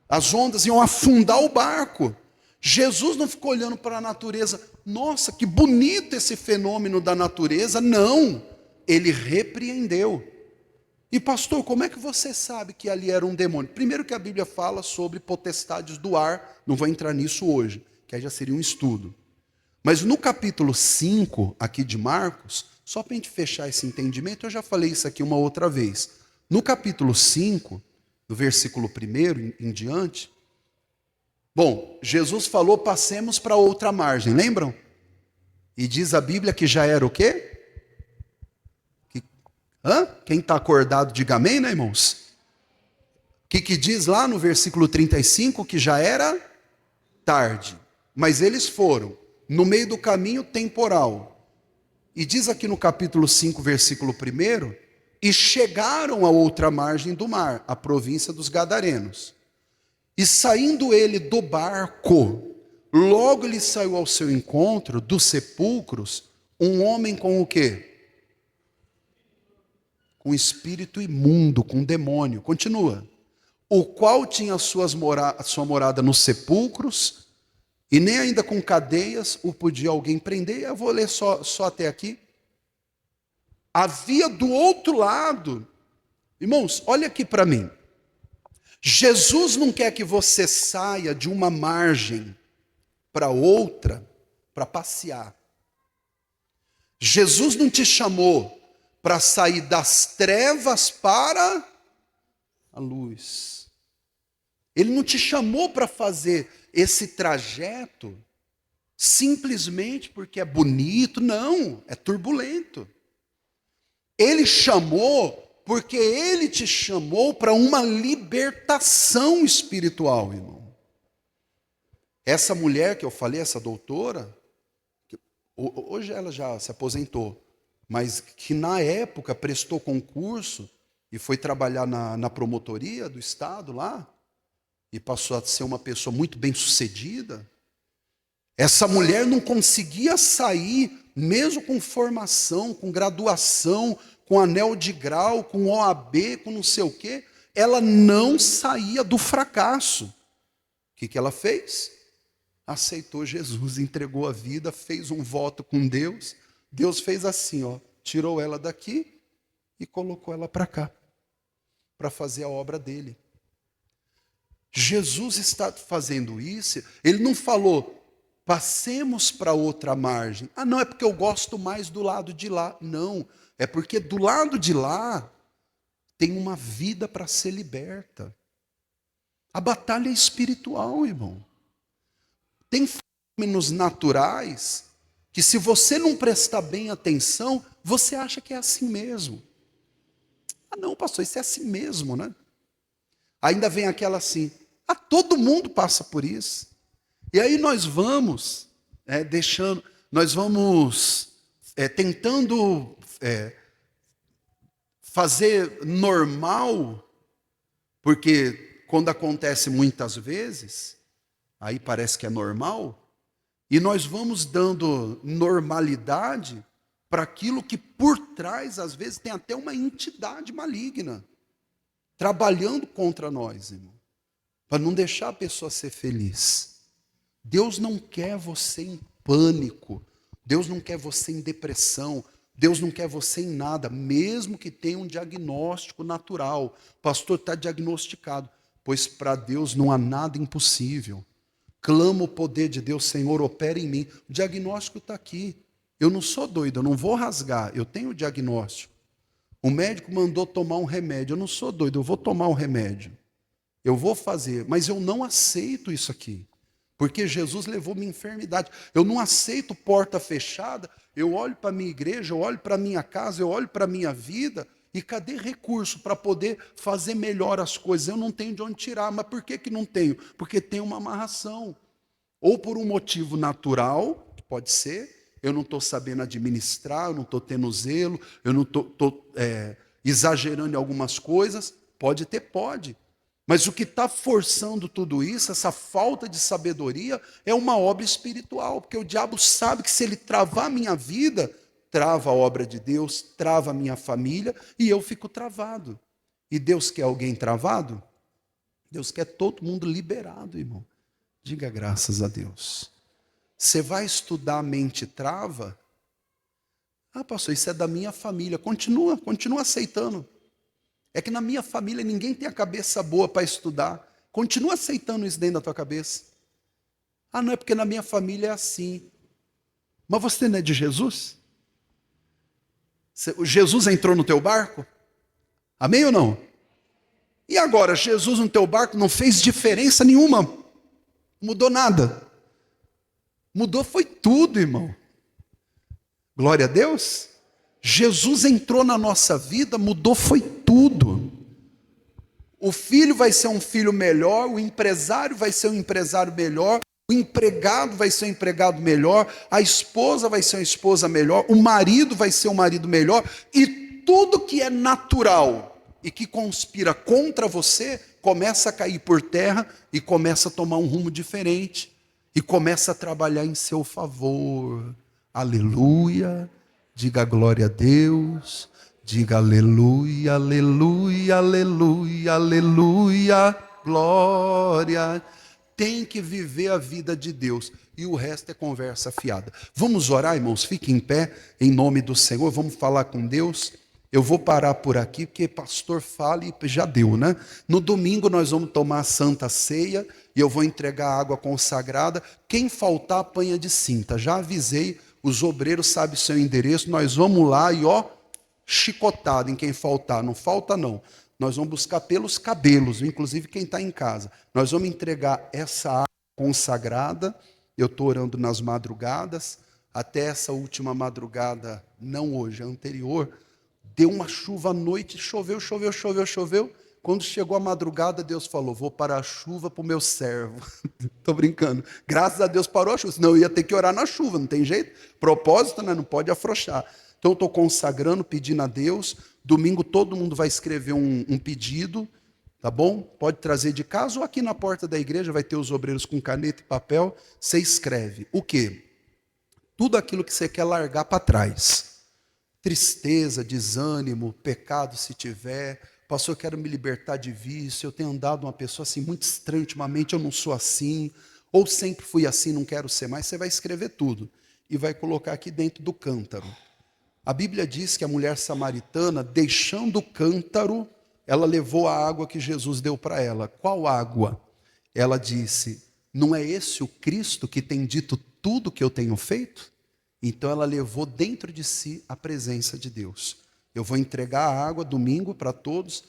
as ondas iam afundar o barco. Jesus não ficou olhando para a natureza, nossa, que bonito esse fenômeno da natureza. Não, ele repreendeu. E pastor, como é que você sabe que ali era um demônio? Primeiro que a Bíblia fala sobre potestades do ar, não vou entrar nisso hoje, que aí já seria um estudo. Mas no capítulo 5, aqui de Marcos, só para a gente fechar esse entendimento, eu já falei isso aqui uma outra vez. No capítulo 5, do versículo 1 em diante, bom, Jesus falou, passemos para outra margem, lembram? E diz a Bíblia que já era o quê? Quem está acordado, diga amém, né, irmãos? O que diz lá no versículo 35? Que já era tarde. Mas eles foram no meio do caminho temporal. E diz aqui no capítulo 5, versículo 1, e chegaram à outra margem do mar, a província dos Gadarenos. E saindo ele do barco, logo lhe saiu ao seu encontro, dos sepulcros, um homem com o quê? Com espírito imundo, com demônio. Continua. O qual tinha sua morada nos sepulcros, e nem ainda com cadeias o podia alguém prender. Eu vou ler só até aqui. Havia do outro lado, irmãos, olha aqui para mim. Jesus não quer que você saia de uma margem para outra para passear. Jesus não te chamou para sair das trevas para a luz. Ele não te chamou para fazer esse trajeto simplesmente porque é bonito, não, é turbulento. Ele chamou porque ele te chamou para uma libertação espiritual, irmão. Essa mulher que eu falei, essa doutora, hoje ela já se aposentou, mas que na época prestou concurso e foi trabalhar na promotoria do estado lá, e passou a ser uma pessoa muito bem sucedida. Essa mulher não conseguia sair, mesmo com formação, com graduação, com anel de grau, com OAB, com não sei o quê, ela não saía do fracasso. O que ela fez? Aceitou Jesus, entregou a vida, fez um voto com Deus. Deus fez assim, ó, tirou ela daqui e colocou ela para cá, para fazer a obra dele. Jesus está fazendo isso, ele não falou, passemos para outra margem. Ah, não, é porque eu gosto mais do lado de lá. Não, é porque do lado de lá tem uma vida para ser liberta. A batalha é espiritual, irmão. Tem fenômenos naturais que, se você não prestar bem atenção, você acha que é assim mesmo. Ah, não, pastor, isso é assim mesmo, né? Ainda vem aquela assim, todo mundo passa por isso. E aí nós vamos tentando fazer normal, porque quando acontece muitas vezes, aí parece que é normal, e nós vamos dando normalidade para aquilo que por trás, às vezes, tem até uma entidade maligna, trabalhando contra nós, irmão, para não deixar a pessoa ser feliz. Deus não quer você em pânico, Deus não quer você em depressão, Deus não quer você em nada, mesmo que tenha um diagnóstico natural. O pastor está diagnosticado, pois para Deus não há nada impossível. Clamo o poder de Deus, Senhor, opera em mim. O diagnóstico está aqui. Eu não sou doido, eu não vou rasgar, eu tenho o diagnóstico. O médico mandou tomar um remédio, eu não sou doido, eu vou tomar um remédio. Eu vou fazer, mas eu não aceito isso aqui. Porque Jesus levou minha enfermidade. Eu não aceito porta fechada. Eu olho para a minha igreja, eu olho para a minha casa, eu olho para a minha vida. E cadê recurso para poder fazer melhor as coisas? Eu não tenho de onde tirar. Mas por que não tenho? Porque tem uma amarração. Ou por um motivo natural, pode ser. Eu não estou sabendo administrar, eu não estou tendo zelo, eu não estou exagerando em algumas coisas. Pode. Mas o que está forçando tudo isso, essa falta de sabedoria, é uma obra espiritual. Porque o diabo sabe que se ele travar a minha vida, trava a obra de Deus, trava a minha família, e eu fico travado. E Deus quer alguém travado? Deus quer todo mundo liberado, irmão. Diga graças a Deus. Você vai estudar a mente trava? Ah, pastor, isso é da minha família. Continua aceitando. É que na minha família ninguém tem a cabeça boa para estudar. Continua aceitando isso dentro da tua cabeça. Ah, não, é porque na minha família é assim. Mas você não é de Jesus? Jesus entrou no teu barco? Amém ou não? E agora, Jesus no teu barco não fez diferença nenhuma. Mudou nada. Mudou foi tudo, irmão. Glória a Deus. Jesus entrou na nossa vida, mudou foi tudo. O filho vai ser um filho melhor, o empresário vai ser um empresário melhor, o empregado vai ser um empregado melhor, a esposa vai ser uma esposa melhor, o marido vai ser um marido melhor, e tudo que é natural e que conspira contra você, começa a cair por terra e começa a tomar um rumo diferente, e começa a trabalhar em seu favor. Aleluia. Diga glória a Deus, diga aleluia, aleluia, aleluia, aleluia, glória. Tem que viver a vida de Deus e o resto é conversa fiada. Vamos orar, irmãos, fiquem em pé, em nome do Senhor, vamos falar com Deus. Eu vou parar por aqui, porque pastor fala e já deu, né? No domingo nós vamos tomar a Santa Ceia e eu vou entregar a água consagrada. Quem faltar, apanha de cinta. Já avisei. Os obreiros sabem seu endereço, nós vamos lá e chicotado em quem faltar, não falta não. Nós vamos buscar pelos cabelos, inclusive quem está em casa. Nós vamos entregar essa água consagrada, eu estou orando nas madrugadas, até essa última madrugada, não hoje, a anterior, deu uma chuva à noite, choveu. Quando chegou a madrugada, Deus falou, vou parar a chuva para o meu servo. Estou brincando. Graças a Deus parou a chuva, senão eu ia ter que orar na chuva, não tem jeito. Propósito, né? Não pode afrouxar. Então eu estou consagrando, pedindo a Deus. Domingo todo mundo vai escrever um pedido, tá bom? Pode trazer de casa ou aqui na porta da igreja, vai ter os obreiros com caneta e papel. Você escreve o quê? Tudo aquilo que você quer largar para trás. Tristeza, desânimo, pecado se tiver. Pastor, eu quero me libertar de vício, eu tenho andado uma pessoa assim muito estranha ultimamente, eu não sou assim, ou sempre fui assim, não quero ser mais. Você vai escrever tudo e vai colocar aqui dentro do cântaro. A Bíblia diz que a mulher samaritana, deixando o cântaro, ela levou a água que Jesus deu para ela. Qual água? Ela disse: não é esse o Cristo que tem dito tudo que eu tenho feito? Então ela levou dentro de si a presença de Deus. Eu vou entregar a água domingo para todos,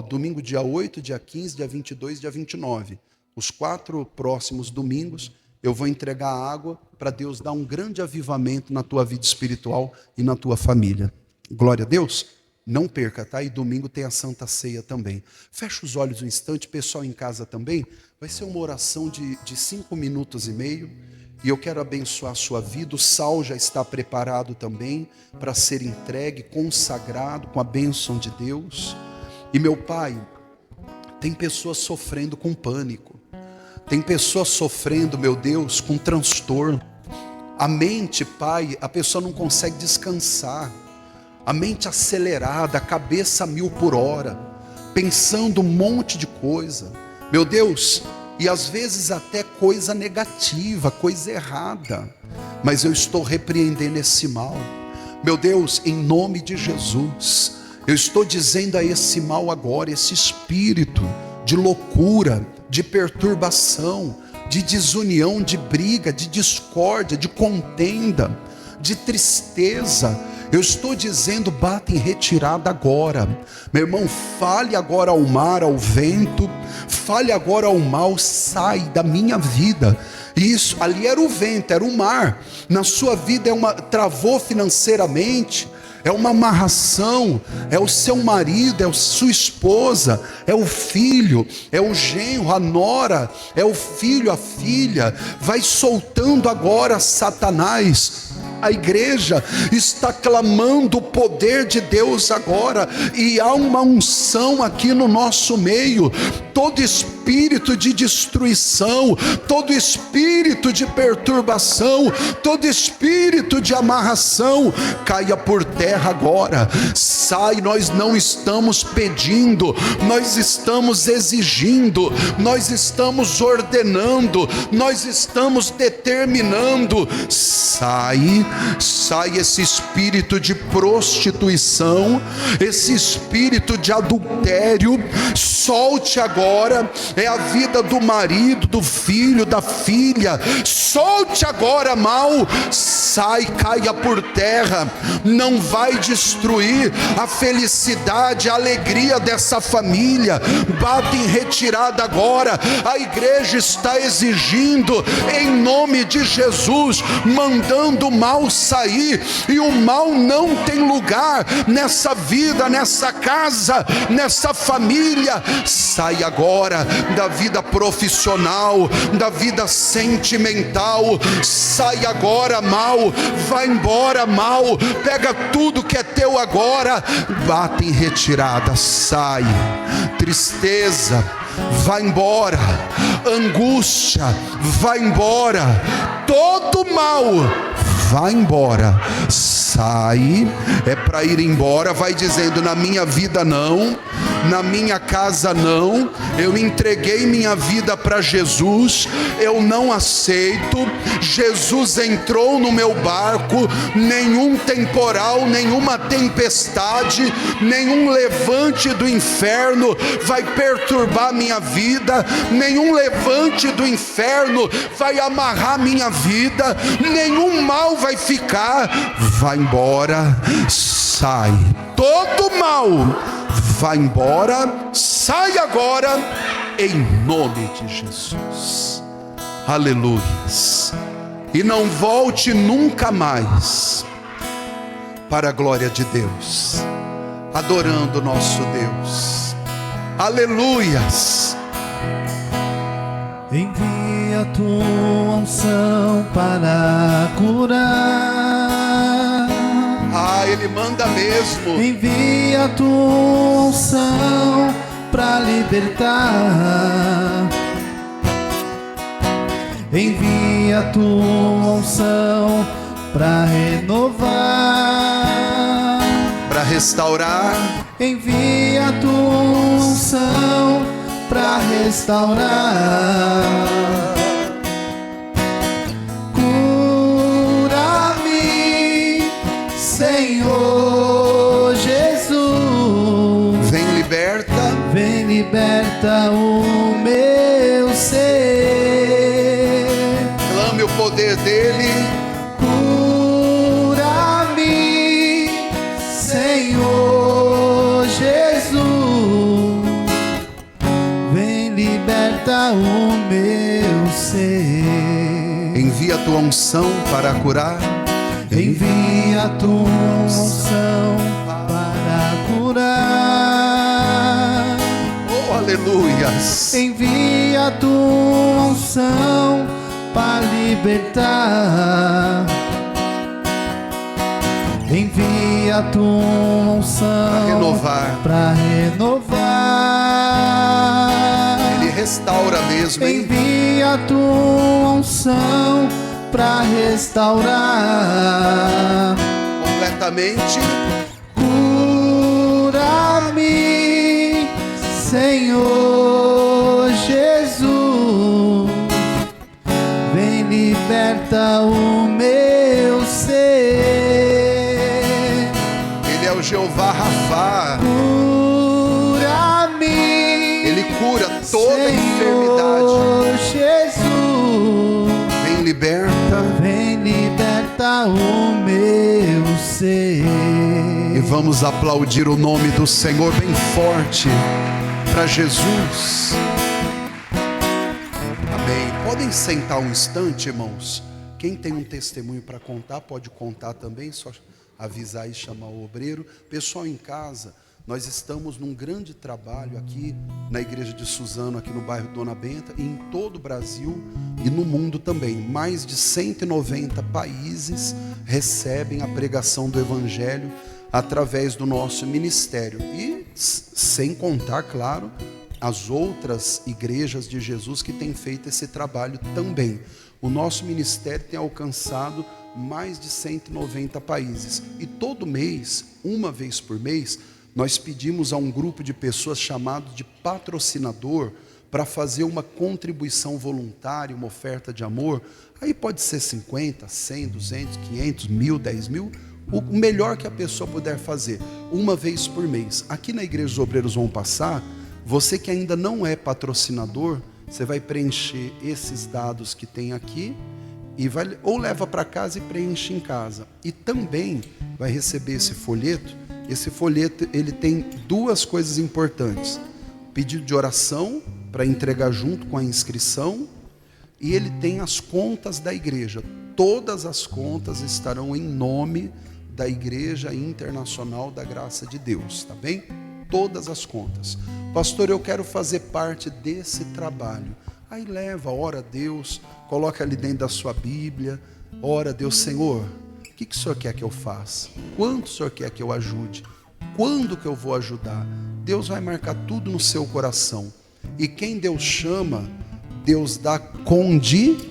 domingo dia 8, dia 15, dia 22, dia 29. Os 4 próximos domingos eu vou entregar a água para Deus dar um grande avivamento na tua vida espiritual e na tua família. Glória a Deus. Não perca, tá? E domingo tem a Santa Ceia também. Fecha os olhos um instante, pessoal em casa também. Vai ser uma oração de 5 minutos e meio. E eu quero abençoar a sua vida. O sal já está preparado também para ser entregue, consagrado com a bênção de Deus. E meu Pai, tem pessoas sofrendo com pânico. Tem pessoas sofrendo, meu Deus, com transtorno. A mente, Pai, a pessoa não consegue descansar. A mente acelerada, a cabeça a 1000 por hora, pensando um monte de coisa. Meu Deus, e às vezes até coisa negativa, coisa errada. Mas eu estou repreendendo esse mal. Meu Deus, em nome de Jesus, eu estou dizendo a esse mal agora, esse espírito de loucura, de perturbação, de desunião, de briga, de discórdia, de contenda, de tristeza. Eu estou dizendo, bata em retirada agora. Meu irmão, fale agora ao mar, ao vento, fale agora ao mal, sai da minha vida. Isso, ali era o vento, era o mar. Na sua vida travou financeiramente, é uma amarração, é o seu marido, é a sua esposa, é o filho, é o genro, a nora, é o filho, a filha. Vai soltando agora, Satanás. A igreja está clamando o poder de Deus agora, e há uma unção aqui no nosso meio. Todo espírito de destruição, todo espírito de perturbação, todo espírito de amarração, caia por terra agora. Sai, nós não estamos pedindo, nós estamos exigindo, nós estamos ordenando, nós estamos determinando. Sai esse espírito de prostituição, esse espírito de adultério, solte agora. É a vida do marido, do filho, da filha. Solte agora, mal. Sai, caia por terra. Não vai destruir a felicidade, a alegria dessa família. Bata em retirada agora. A igreja está exigindo, em nome de Jesus, mandando o mal sair. E o mal não tem lugar nessa vida, nessa casa, nessa família. Sai agora da vida profissional, da vida sentimental. Sai agora, mal. Vai embora, mal. Pega tudo que é teu agora. Bate em retirada. Sai. Tristeza, vai embora. Angústia, vai embora. Todo mal, vai embora. Sai, é para ir embora. Vai dizendo: na minha vida não, na minha casa não. Eu entreguei minha vida para Jesus, eu não aceito. Jesus entrou no meu barco. Nenhum temporal, nenhuma tempestade, nenhum levante do inferno vai perturbar minha vida. Nenhum levante do inferno vai amarrar minha vida. Nenhum mal vai ficar. Vai embora, sai. Todo mal, vai embora, sai agora, em nome de Jesus. Aleluias. E não volte nunca mais, para a glória de Deus, adorando o nosso Deus. Aleluias. Envia a tua unção para curar. Ele manda mesmo. Envia a tua unção para libertar. Envia a tua unção para renovar, para restaurar. Envia a tua unção para restaurar. Cura-me, Senhor. Senhor Jesus. Vem liberta o meu ser. Clame o poder dele. Cura-me, Senhor Jesus. Vem liberta o meu ser. Envia a tua unção para curar. Envia a tua unção para curar. Oh, aleluias. Envia a tua unção para libertar. Envia a tua unção para renovar. Ele restaura mesmo, hein? Envia a tua unção para restaurar completamente. Cura-me, Senhor Jesus. Vem liberta o meu ser. Ele é o Jeová Rafá. Cura-me, ele cura toda Senhor enfermidade. Jesus. Vem liberta o meu ser. E vamos aplaudir o nome do Senhor bem forte para Jesus. Amém. Podem sentar um instante, irmãos. Quem tem um testemunho para contar, pode contar também. Só avisar e chamar o obreiro. Pessoal em casa, nós estamos num grande trabalho aqui na igreja de Suzano, aqui no bairro Dona Benta, e em todo o Brasil e no mundo também. Mais de 190 países recebem a pregação do Evangelho através do nosso ministério. E sem contar, claro, as outras igrejas de Jesus que têm feito esse trabalho também. O nosso ministério tem alcançado mais de 190 países. E todo mês, uma vez por mês, nós pedimos a um grupo de pessoas chamado de patrocinador para fazer uma contribuição voluntária, uma oferta de amor. Aí pode ser 50, 100, 200, 500, 1000, 10 mil, o melhor que a pessoa puder fazer, uma vez por mês. Aqui na Igreja dos Obreiros vão passar. Você que ainda não é patrocinador, você vai preencher esses dados que tem aqui e vai, ou leva para casa e preenche em casa. E também vai receber esse folheto. Esse folheto, ele tem duas coisas importantes: pedido de oração para entregar junto com a inscrição, e ele tem as contas da igreja. Todas as contas estarão em nome da Igreja Internacional da Graça de Deus, tá bem? Todas as contas. Pastor, eu quero fazer parte desse trabalho. Aí leva, ora a Deus, coloca ali dentro da sua Bíblia, ora a Deus: Senhor, o que o Senhor quer que eu faça? Quanto o Senhor quer que eu ajude? Quando que eu vou ajudar? Deus vai marcar tudo no seu coração. E quem Deus chama, Deus dá condições.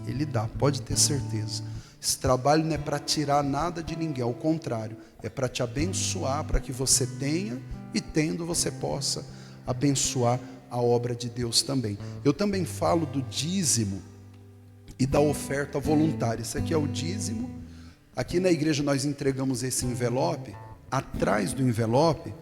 Ele dá, pode ter certeza. Esse trabalho não é para tirar nada de ninguém, ao contrário, é para te abençoar, para que você tenha, e tendo você possa abençoar a obra de Deus também. Eu também falo do dízimo e da oferta voluntária. Esse aqui é o dízimo. Aqui na igreja nós entregamos esse envelope. Atrás do envelope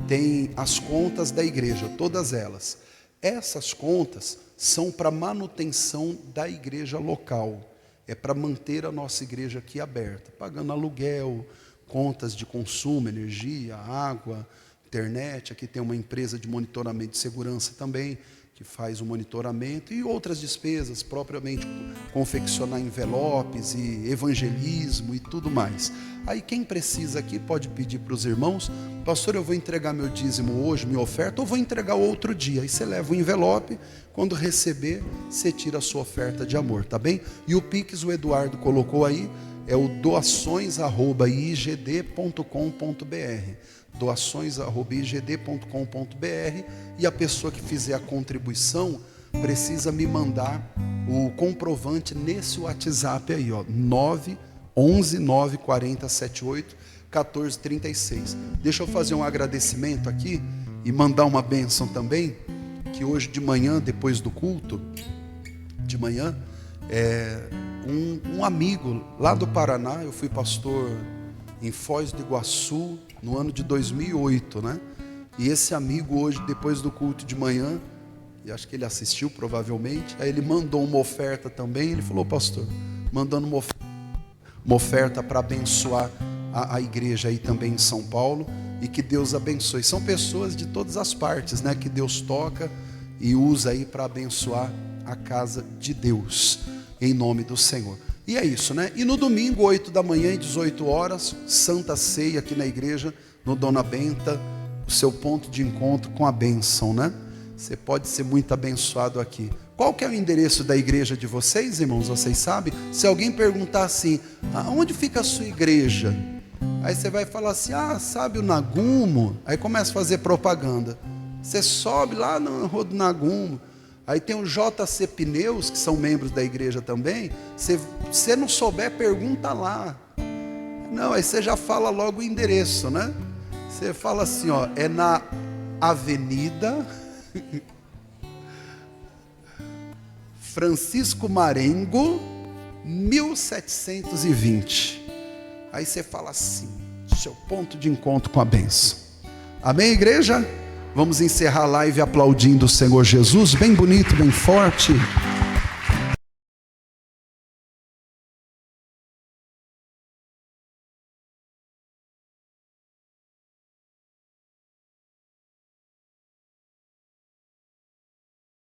tem as contas da igreja, todas elas. Essas contas são para manutenção da igreja local. É para manter a nossa igreja aqui aberta, pagando aluguel, contas de consumo, energia, água, internet. Aqui tem uma empresa de monitoramento de segurança também, que faz o monitoramento, e outras despesas, propriamente confeccionar envelopes e evangelismo e tudo mais. Aí quem precisa aqui pode pedir para os irmãos: pastor, eu vou entregar meu dízimo hoje, minha oferta, ou vou entregar outro dia. Aí você leva o envelope, quando receber, você tira a sua oferta de amor, tá bem? E o Pix, o Eduardo colocou aí, é o doações@igd.com.br. doações@igd.com.br, e a pessoa que fizer a contribuição precisa me mandar o comprovante nesse WhatsApp aí, ó, 911 940 78 1436. Deixa eu fazer um agradecimento aqui e mandar uma bênção também, que hoje de manhã, depois do culto de manhã, um amigo lá do Paraná. Eu fui pastor em Foz do Iguaçu no ano de 2008, né? E esse amigo hoje, depois do culto de manhã, e acho que ele assistiu provavelmente, aí ele mandou uma oferta também. Ele falou: pastor, mandando uma oferta para abençoar a igreja aí também em São Paulo, e que Deus abençoe. São pessoas de todas as partes, né, que Deus toca e usa aí para abençoar a casa de Deus, em nome do Senhor. E é isso, né? E no domingo, 8 da manhã e 18 horas, Santa Ceia aqui na igreja, no Dona Benta, o seu ponto de encontro com a bênção, né? Você pode ser muito abençoado aqui. Qual que é o endereço da igreja de vocês, irmãos? Vocês sabem? Se alguém perguntar assim: aonde fica a sua igreja? Aí você vai falar assim: sabe o Nagumo? Aí começa a fazer propaganda. Você sobe lá na Rua do Nagumo. Aí tem o JC Pneus, que são membros da igreja também. Se você não souber, pergunta lá. Não, aí você já fala logo o endereço, né? Você fala assim, ó, é na Avenida Francisco Marengo, 1720. Aí você fala assim, seu ponto de encontro com a bênção. Amém, igreja? Vamos encerrar a live aplaudindo o Senhor Jesus, bem bonito, bem forte.